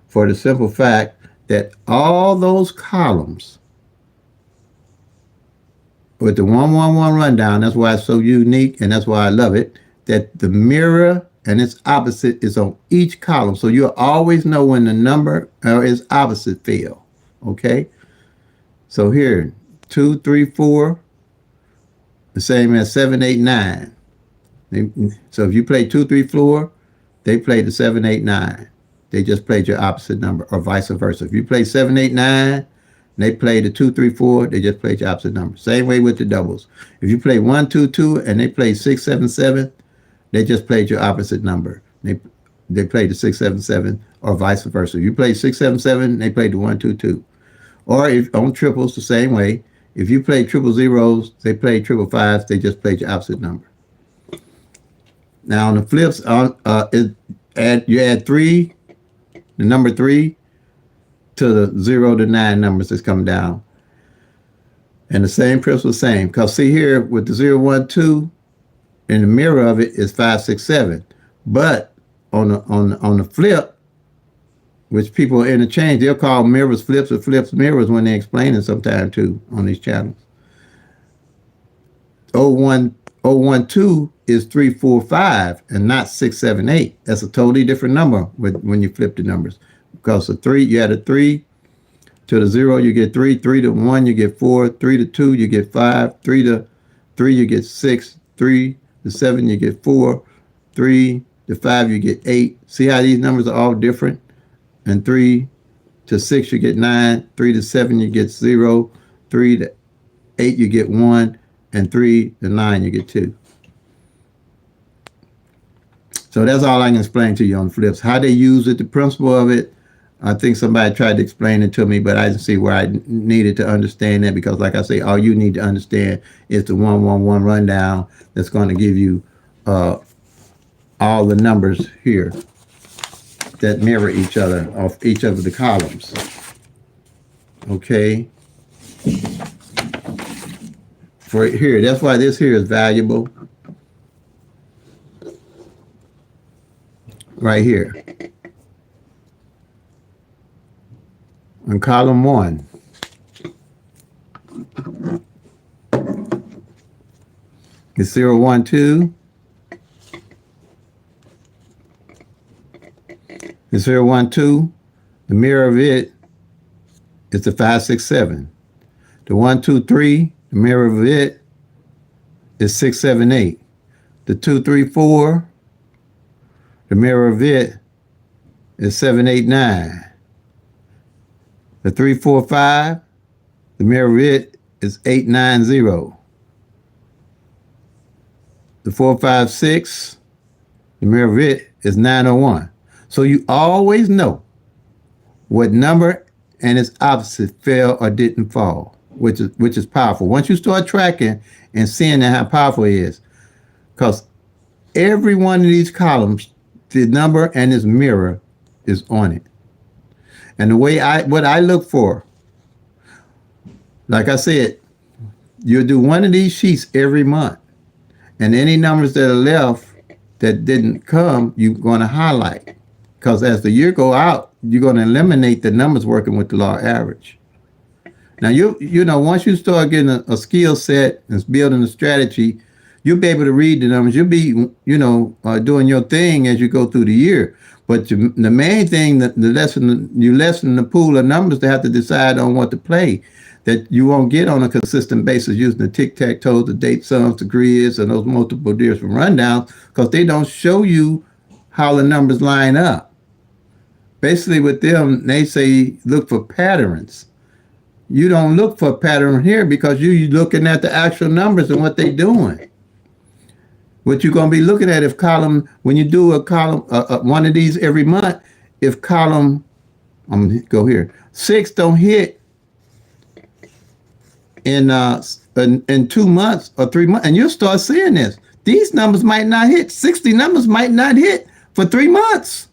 for the simple fact that all those columns with the 111 rundown, that's why it's so unique and that's why I love it, that the mirror and its opposite is on each column. So you'll always know when the number or its opposite fell. Okay? So here, 2, 3, 4, the same as 7, 8, 9. So if you play 2, 3, 4, they played the 7, 8, 9. They just played your opposite number, or vice versa. If you play 7, 8, 9, they played the 2, 3, 4, they just played your opposite number. Same way with the doubles. If you play 1, 2, 2, and they played 6, 7, 7, they just played your opposite number. They played the 6, 7, 7, or vice versa. If you played 6, 7, 7, they played the 1, 2, 2. Or if on triples, the same way. If you played triple zeros, they played triple fives, they just played your opposite number. Now on the flips, you add 3, the number 3, to the 0 to 9 numbers that's coming down. And the same principle, same. Because see here, with the 0, 1, 2, in the mirror of it is 5, 6, 7. But on the flip, which people interchange, they'll call mirrors flips or flips mirrors when they explain it sometime too on these channels. 012 is 3, 4, 5 and not 6, 7, 8. That's a totally different number when you flip the numbers. Because the 3, you add a 3 to the 0, you get 3, 3 to 1, you get 4, 3 to 2, you get 5, 3 to 3, you get 6, 3 to 7, you get 4, 3 to 5, you get 8. See how these numbers are all different? And 3 to 6, you get 9, 3 to 7, you get 0, 3 to 8, you get 1, and 3 to 9, you get 2. So that's all I can explain to you on flips. How they use it, the principle of it, I think somebody tried to explain it to me, but I didn't see where I needed to understand that because, like I say, all you need to understand is the 111 rundown that's going to give you all the numbers here that mirror each other off each of the columns. Okay. For here, that's why this here is valuable. Right here. On column 1. It's 0, 1, 2. It's 0, 1, 2. The mirror of it is the 5, 6, 7. The 1, 2, 3, the mirror of it is 6, 7, 8. The 2, 3, 4, the mirror of it is 7, 8, 9. The 3, 4, 5, the mirror of it is 8, 9, 0. The 4, 5, 6, the mirror of it is 9, 0, 1. So you always know what number and its opposite fell or didn't fall, which is powerful. Once you start tracking and seeing how powerful it is, because every one of these columns, the number and its mirror is on it. And the way what I look for, like I said, you'll do one of these sheets every month. And any numbers that are left that didn't come, you're going to highlight. Because as the year go out, you're going to eliminate the numbers working with the law average. Now, you know, once you start getting a skill set and building a strategy, you'll be able to read the numbers. You'll be, doing your thing as you go through the year. But the main thing that you lessen the pool of numbers to have to decide on what to play that you won't get on a consistent basis using the tic tac toe, the date sums, the grids, and those multiple different rundowns because they don't show you how the numbers line up. Basically, with them, they say look for patterns. You don't look for a pattern here because you're looking at the actual numbers and what they're doing. What you're going to be looking at if column, when you do a column, one of these every month, if column, I'm going to go here, 6 don't hit in 2 months or 3 months, and you'll start seeing this. These numbers might not hit. 60 numbers might not hit for 3 months.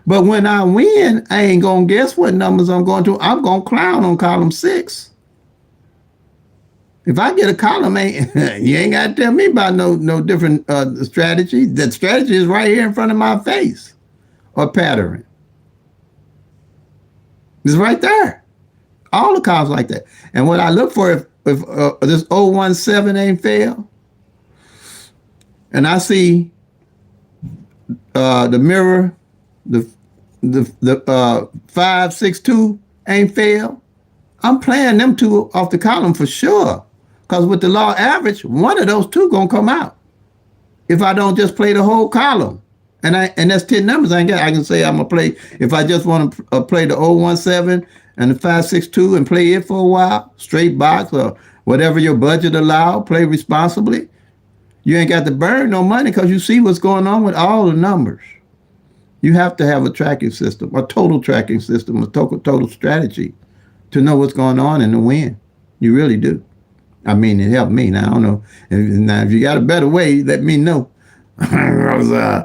But when I win, I ain't going to guess what numbers I'm going to. I'm going to clown on column 6. If I get a column, you ain't got to tell me about no different strategy. That strategy is right here in front of my face or pattern. It's right there. All the columns like that. And what I look for if this 017 ain't fail, and I see the mirror, the 562 ain't fail, I'm playing them two off the column for sure. Because with the law average, one of those two gonna come out. If I don't just play the whole column, and that's 10 numbers I can say I'm gonna play. If I just want to play the 017 and the 562 and play it for a while, straight box or whatever your budget allow, play responsibly. You ain't got to burn no money because you see what's going on with all the numbers. You have to have a tracking system, a total tracking system, a total strategy to know what's going on and to win. You really do. I mean, it helped me. Now, I don't know. Now, if you got a better way, let me know. I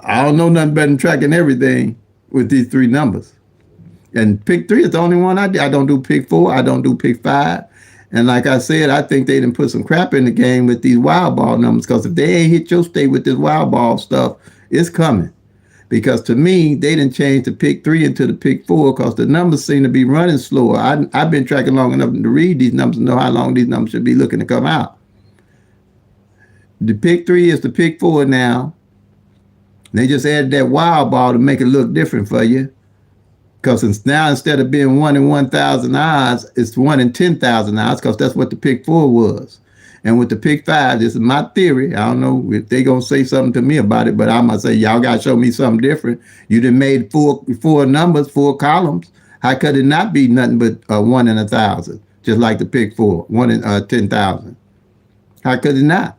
don't know nothing better than tracking everything with these 3 numbers. And pick 3 is the only one I do. I don't do pick 4. I don't do pick 5. And like I said, I think they didn't put some crap in the game with these wild ball numbers because if they ain't hit your state with this wild ball stuff, it's coming. Because to me, they didn't change the pick 3 into the pick 4 because the numbers seem to be running slower. I've been tracking long enough to read these numbers and know how long these numbers should be looking to come out. The pick 3 is the pick 4 now. They just added that wild ball to make it look different for you. Because now instead of being 1 in 1,000 odds, it's 1 in 10,000 odds because that's what the pick 4 was. And with the pick 5, this is my theory. I don't know if they're going to say something to me about it, but I'm going to say, y'all got to show me something different. You done made four numbers, 4 columns. How could it not be nothing but 1 in 1,000? Just like the pick 4, 1 in 10,000. How could it not?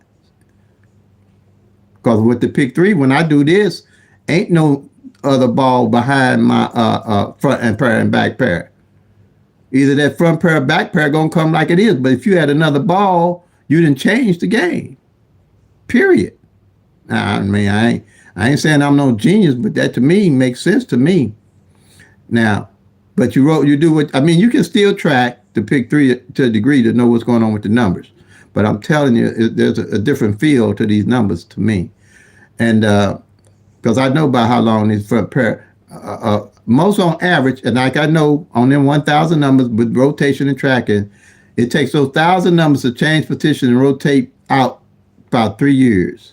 Because with the pick 3, when I do this, ain't no other ball behind my front pair and back pair. Either that front pair or back pair going to come like it is. But if you had another ball, you didn't change the game. Period. I mean, I ain't saying I'm no genius, but that to me makes sense to me. Now, but you do what, I mean, you can still track the pick 3 to a degree to know what's going on with the numbers. But I'm telling you, there's a different feel to these numbers to me. And because I know about how long these front pair, most on average, and like I know on them 1,000 numbers with rotation and tracking, it takes those 1,000 numbers to change position and rotate out about 3 years.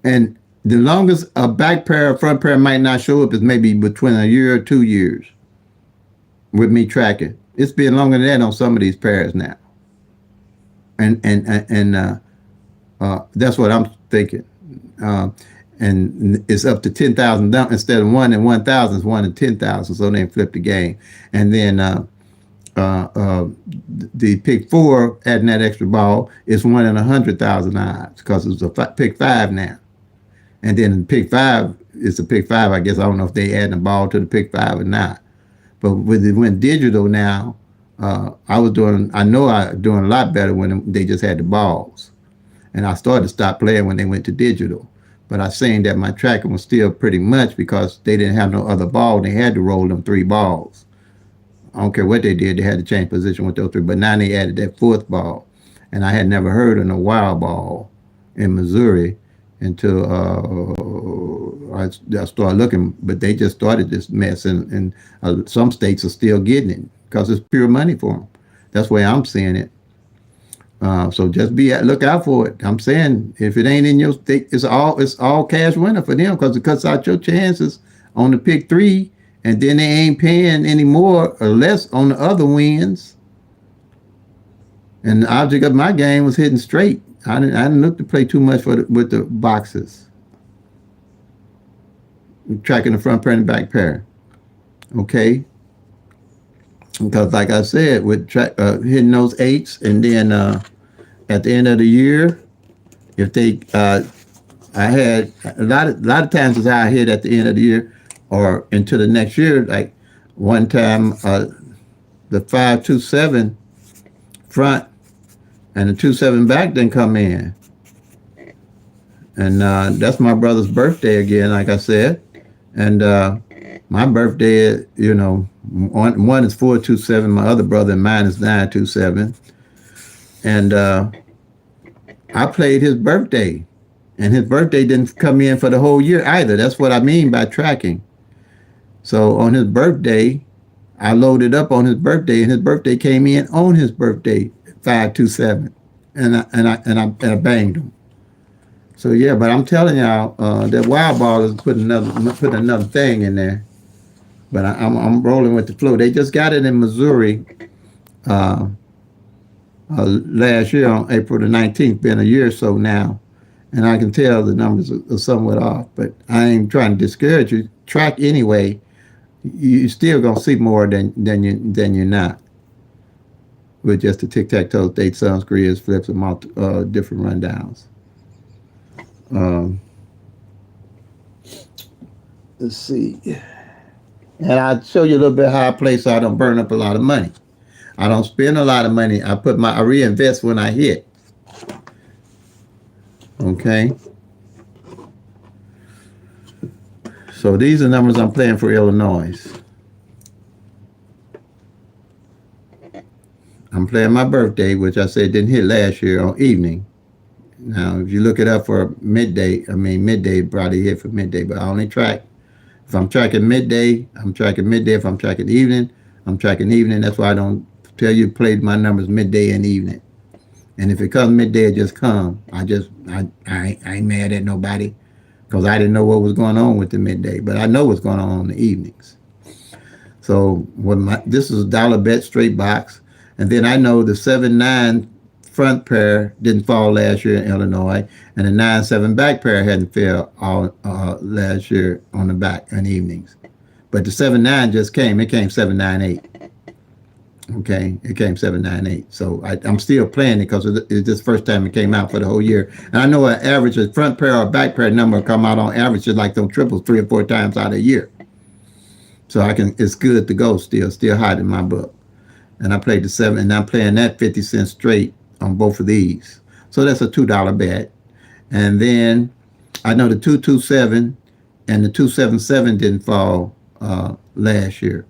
And the longest a back pair or front pair might not show up is maybe between a year or 2 years with me tracking. It's been longer than that on some of these pairs now. And that's what I'm thinking. And it's up to 10,000 instead of 1 in 1,000, it's 1 in 10,000. So they flip the game. And then the pick 4, adding that extra ball, is 1 in 100,000 odds because it's a pick 5 now. And then pick 5 is a pick 5. I guess I don't know if they adding a ball to the pick 5 or not. But when it went digital now, I doing a lot better when they just had the balls. And I started to stop playing when they went to digital. But I seen that my tracking was still pretty much because they didn't have no other ball. They had to roll them 3 balls. I don't care what they did, they had to change position with those 3. But now they added that 4th ball. And I had never heard of no wild ball in Missouri until I started looking. But they just started this mess. And some states are still getting it because it's pure money for them. That's the way I'm seeing it. So just look out for it. I'm saying if it ain't in your stick, it's all cash winner for them because it cuts out your chances on the pick three, and then they ain't paying any more or less on the other wins. And the object of my game was hitting straight. I didn't look to play too much with the boxes, tracking the front pair and the back pair. Okay, because like I said, with hitting those eights, and then at the end of the year, if they I had a lot of times as I hit at the end of the year or into the next year. Like one time, the 527 front and the 27 back didn't come in, and that's my brother's birthday again. Like I said, and my birthday, one is 427. My other brother and mine is 927, and I played his birthday. And his birthday didn't come in for the whole year either. That's what I mean by tracking. So on his birthday, I loaded up on his birthday, and his birthday came in on his birthday, 527, and I banged him. So yeah, but I'm telling y'all, that wild ball is putting another thing in there. But I'm rolling with the flow. They just got it in Missouri uh, last year on April the 19th. Been a year or so now, and I can tell the numbers are somewhat off. But I ain't trying to discourage you. Track anyway. You still gonna see more than you're not with just the tic tac toe, date sums, careers, flips, and different rundowns. Um, let's see, and I'll show you a little bit how I play so I don't burn up a lot of money. I don't spend a lot of money. I reinvest when I hit. Okay, so these are numbers I'm playing for Illinois. I'm playing my birthday, which I said didn't hit last year on evening. Now, if you look it up for midday, midday probably hit for midday, but I only track. If I'm tracking midday, I'm tracking midday. If I'm tracking evening, I'm tracking evening. That's why I don't tell you play my numbers midday and evening. And if it comes midday, it just come. I ain't mad at nobody because I didn't know what was going on with the midday, but I know what's going on in the evenings. So this is a dollar bet straight box, and then I know the 7-9 front pair didn't fall last year in Illinois, and the 9-7 back pair hadn't fell all last year on the back in evenings. But the 7-9 just came. It came 7-9-8. Okay, it came 7-9-8. So I'm still playing it because it's this first time it came out for the whole year. And I know an average a front pair or back pair number come out on average just like them triples 3 or 4 times out of a year. So it's good to go still hot in my book. And I played the 7, and I'm playing that 50 cents straight on both of these. So that's a $2 bet. And then I know the 227 and the 277 didn't fall last year.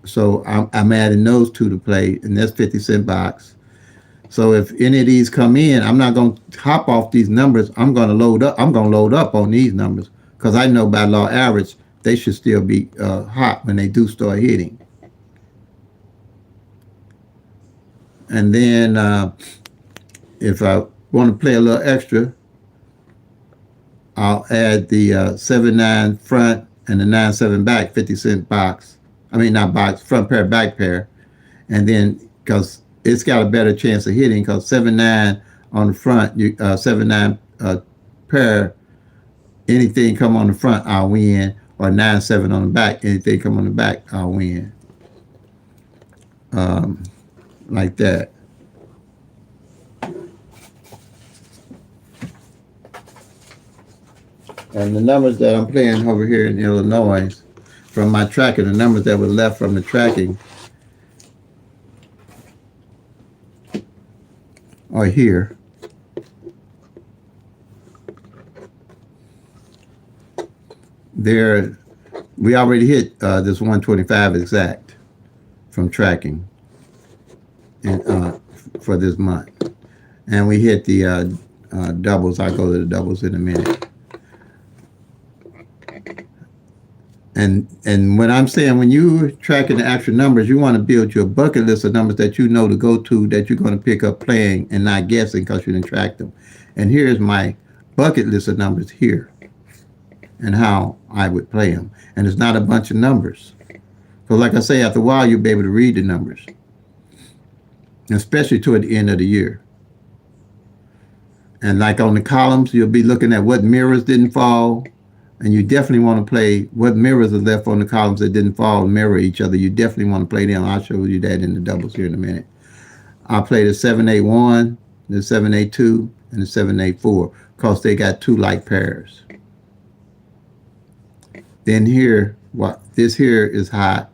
So I'm adding those two to play, and that's 50-cent box. So if any of these come in, I'm not going to hop off these numbers. I'm going to load up. I'm going to load up on these numbers because I know by law average they should still be hot when they do start hitting. And then if I want to play a little extra, I'll add the 7-9 front and the 9-7 back 50-cent box. I mean, not box, front pair, back pair. And then, because it's got a better chance of hitting, because 7-9 on the front, 7-9 pair, anything come on the front, I'll win. Or 9-7 on the back, anything come on the back, I'll win. Like that. And the numbers that I'm playing over here in Illinois, from my tracking, the numbers that were left from the tracking are here. We already hit this 125 exact from tracking and for this month. And we hit the doubles. I'll go to the doubles in a minute. And what I'm saying, when you're tracking the actual numbers, you want to build your bucket list of numbers that you know to go to, that you're going to pick up playing and not guessing because you didn't track them. And here's my bucket list of numbers here and how I would play them. And it's not a bunch of numbers. Because like I say, after a while, you'll be able to read the numbers, especially toward the end of the year. And like on the columns, you'll be looking at what mirrors didn't fall. And you definitely want to play what mirrors are left on the columns that didn't fall and mirror each other. You definitely want to play them. I'll show you that in the doubles here in a minute. I'll play the 781, the 782, and the 784 because they got two like pairs. Then here, what this here is hot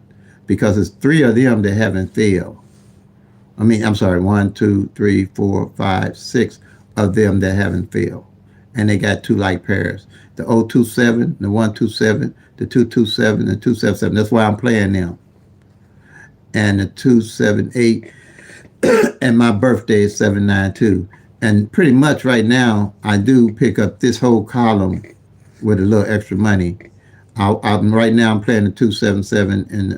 because it's three of them that haven't failed. I'm sorry, one, two, three, four, five, six of them that haven't failed. And they got two like pairs. The 027, the 127, the 227, the 277. That's why I'm playing them. And the 278. And my birthday is 792. And pretty much right now, I do pick up this whole column with a little extra money. Right now I'm playing the 277 and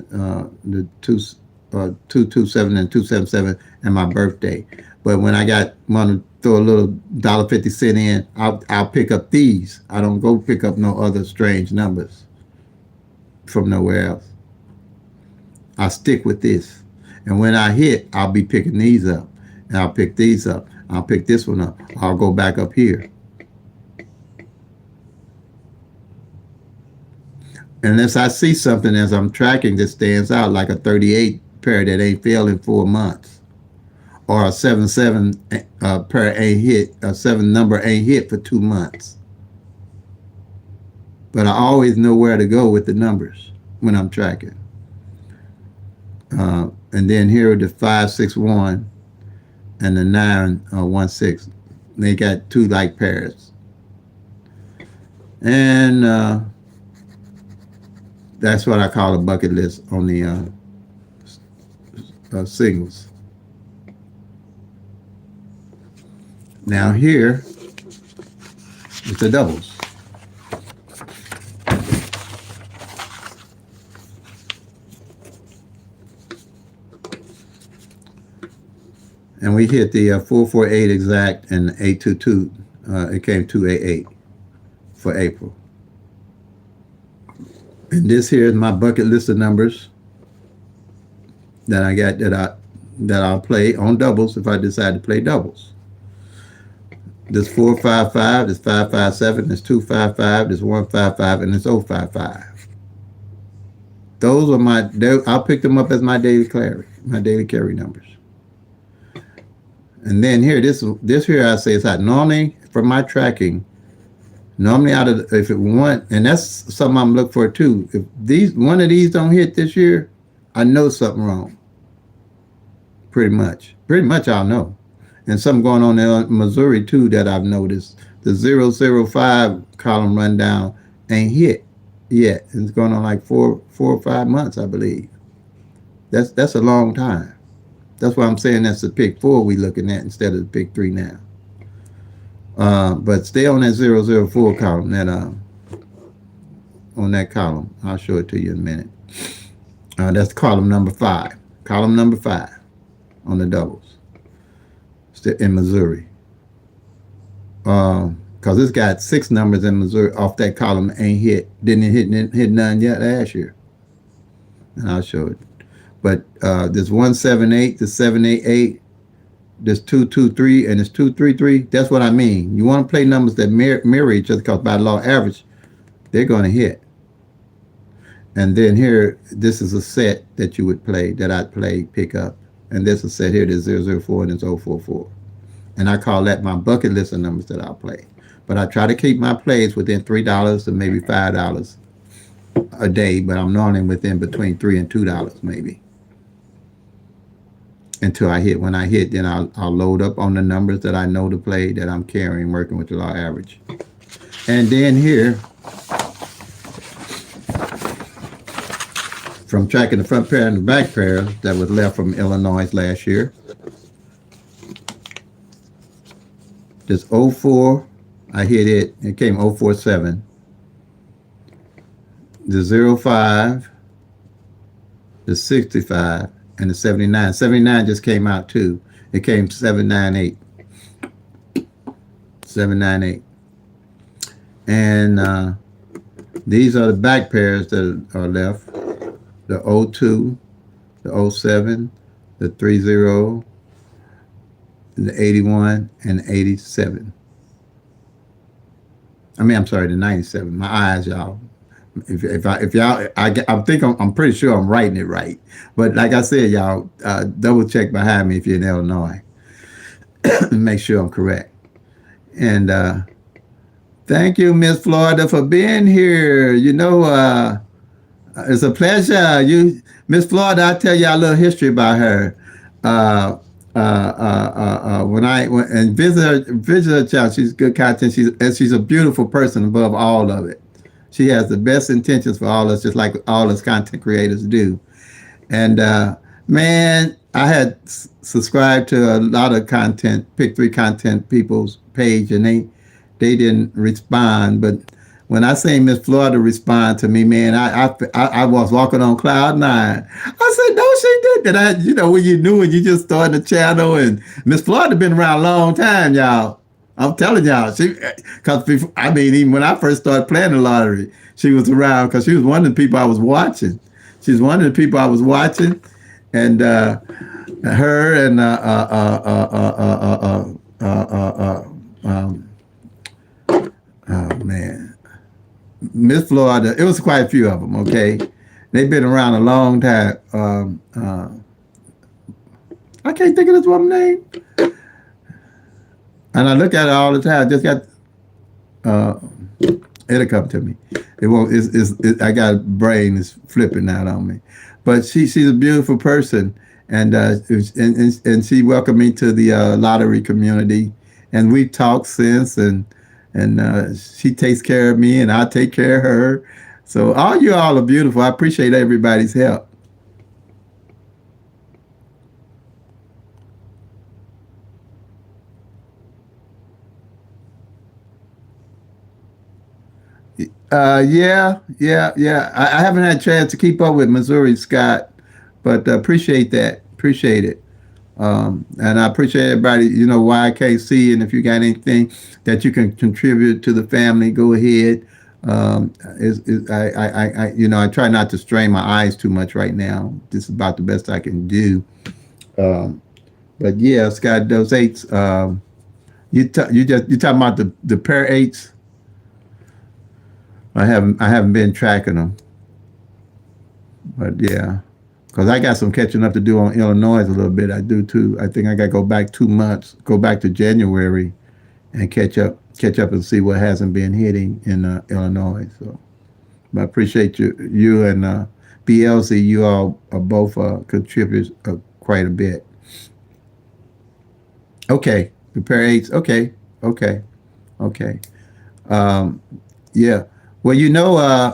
the 227 and 277 and my birthday. But when I want to throw a little $1.50 in, I'll pick up these. I don't go pick up no other strange numbers from nowhere else. I stick with this. And when I hit, I'll be picking these up. And I'll pick these up. I'll pick this one up. I'll go back up here. Unless I see something as I'm tracking that stands out, like a 38 pair that ain't failed in 4 months, or a 7-7 pair ain't hit, a 7 number ain't hit for 2 months. But I always know where to go with the numbers when I'm tracking. And then here are the 561 and the 916. They got two like pairs. And that's what I call a bucket list on the singles. Now here is the doubles. And we hit the 448 exact and 822. It came 288 for April. And this here is my bucket list of numbers that I got that I'll play on doubles if I decide to play doubles. This 455, this 557, this 255, this 155, and this 055. Those are I'll pick them up as my daily carry numbers. And then here, this here I say is hot. Normally, for my tracking, if it want, and that's something I'm looking for too. If one of these don't hit this year, I know something wrong. Pretty much I'll know. And something going on in Missouri too that I've noticed. The 005 column rundown ain't hit yet. It's going on like 4 or 5 months, I believe. That's a long time. That's why I'm saying that's the pick 4 we looking at instead of the pick 3 now. But stay on that 004 column, on that column. I'll show it to you in a minute. That's column number 5. Column number 5 on the doubles in Missouri. Because it's got 6 numbers in Missouri off that column ain't hit. Didn't hit none yet last year. And I'll show it. But this 178, this 788, this 223, and this 233, that's what I mean. You want to play numbers that mirror each other because by law average, they're going to hit. And then here, this is a set that you would play, that I'd pick up. And this is a set here, this 004 and this 044. And I call that my bucket list of numbers that I'll play. But I try to keep my plays within $3 to maybe $5 a day, but I'm normally within between $3 and $2 maybe. Until I hit. When I hit, then I'll load up on the numbers that I know to play that I'm carrying, working with the law average. And then here, from tracking the front pair and the back pair that was left from Illinois last year, this 04, I hit it. It came 047. the 05, the 65, and the 79. 79 just came out too. It came 798, 798, and these are the back pairs that are left: the 02, the 07, the 30, the 81, and the 87. I mean, I'm sorry, the 97. My eyes, y'all. If y'all, I think I'm pretty sure I'm writing it right. But like I said, y'all, double check behind me if you're in Illinois and make sure I'm correct. And thank you, Miss Florida, for being here. It's a pleasure. Miss Florida, I'll tell you a little history about her. When and visit her channel, she's good content. She's a beautiful person above all of it. She has the best intentions for all us, just like all us content creators do. And man, I had subscribed to a lot of content, Pick Three content people's page, and they didn't respond. But when I seen Miss Florida respond to me, man, I was walking on cloud nine. I said, no, she did that. When you knew and you just started the channel, and Miss Florida been around a long time, y'all. I'm telling y'all, because I mean, even when I first started playing the lottery, she was around because she was one of the people I was watching. She's one of the people I was watching, and her and oh man, Miss Florida. It was quite a few of them. Okay, they've been around a long time. I can't think of this woman's name, and I look at it all the time. Just got uh, it'll come to me. It won't. I got a brain is flipping out on me, but she's a beautiful person, and and she welcomed me to the lottery community, and we talked since, and she takes care of me, and I take care of her. So all you all are beautiful. I appreciate everybody's help. Yeah. I haven't had a chance to keep up with Missouri Scott, but appreciate that. Appreciate it. And I appreciate everybody, YKC, and if you got anything that you can contribute to the family, go ahead. I try not to strain my eyes too much right now. This is about the best I can do. Um, but yeah, Scott, those eights. You talking about the pair eights? I haven't been tracking them, but yeah, because I got some catching up to do on Illinois a little bit. I do too. I think I got to go back 2 months, go back to January, and catch up and see what hasn't been hitting in Illinois. So, but I appreciate you and BLC. You all are both contributors quite a bit. Okay, the pair eights. Okay, okay. Um, yeah. Well,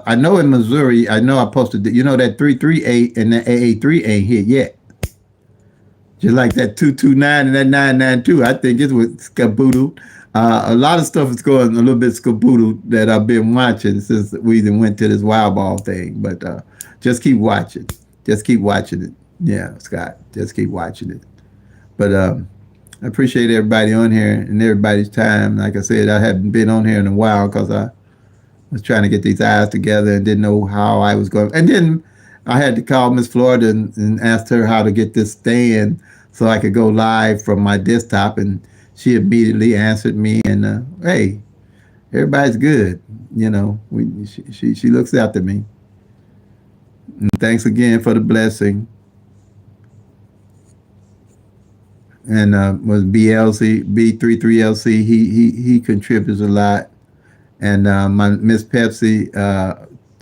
I know in Missouri, I know I posted that. That 338 and that AA3 ain't hit yet. Just like that 229 and that 992, I think it's with skaboodle. A lot of stuff is going a little bit skaboodle that I've been watching since we even went to this wild ball thing. But just keep watching. Just keep watching it. Yeah, Scott. Just keep watching it. But I appreciate everybody on here and everybody's time. Like I said, I haven't been on here in a while because I was trying to get these eyes together and didn't know how I was going. And then I had to call Miss Florida and asked her how to get this stand so I could go live from my desktop. And she immediately answered me. And hey, everybody's good. She looks after me. And thanks again for the blessing. And was BLC B33LC. He contributes a lot. And my Miss Pepsi,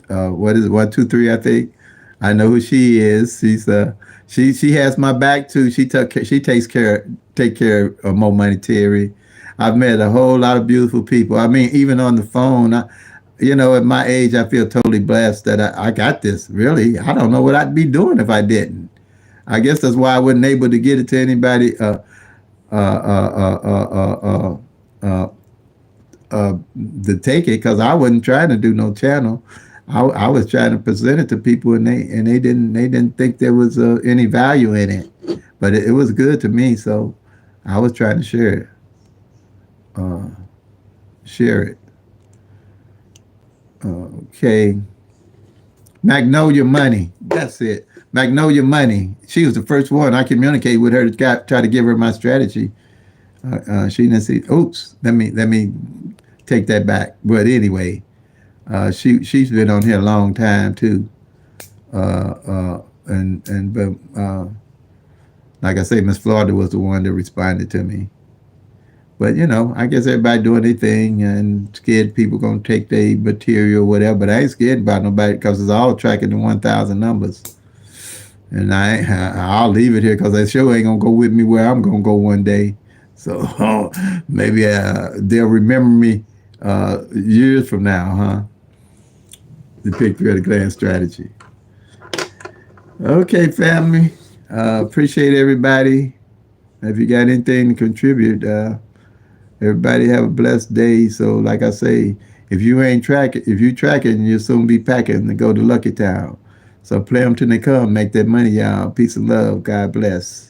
what is it? 123, I think. I know who she is. She has my back too. She take care of Mo Money Terry. I've met a whole lot of beautiful people. I mean, even on the phone. At my age, I feel totally blessed that I got this. Really, I don't know what I'd be doing if I didn't. I guess that's why I wasn't able to get it to anybody. Uh, uh, uh, uh, uh, to take it because I wasn't trying to do no channel. I was trying to present it to people, and they didn't think there was any value in it, but it was good to me, so I was trying to uh, share it. Okay, Magnolia Money. That's it. Magnolia Money. She was the first one I communicated with her to try to give her my strategy. She didn't see. Oops. Let me take that back. But anyway, she's been on here a long time too. And but like I say, Miss Florida was the one that responded to me. But I guess everybody doing their thing and scared people gonna take their material, or whatever. But I ain't scared about nobody because it's all tracking the 1,000 numbers. And I'll leave it here because that show ain't gonna go with me where I'm gonna go one day. So maybe they'll remember me years from now, huh? The picture at a glance strategy. Okay, family. Appreciate everybody. If you got anything to contribute, everybody have a blessed day. So, like I say, if you tracking, you'll soon be packing to go to Lucky Town. So play them till they come. Make that money, y'all. Peace and love. God bless.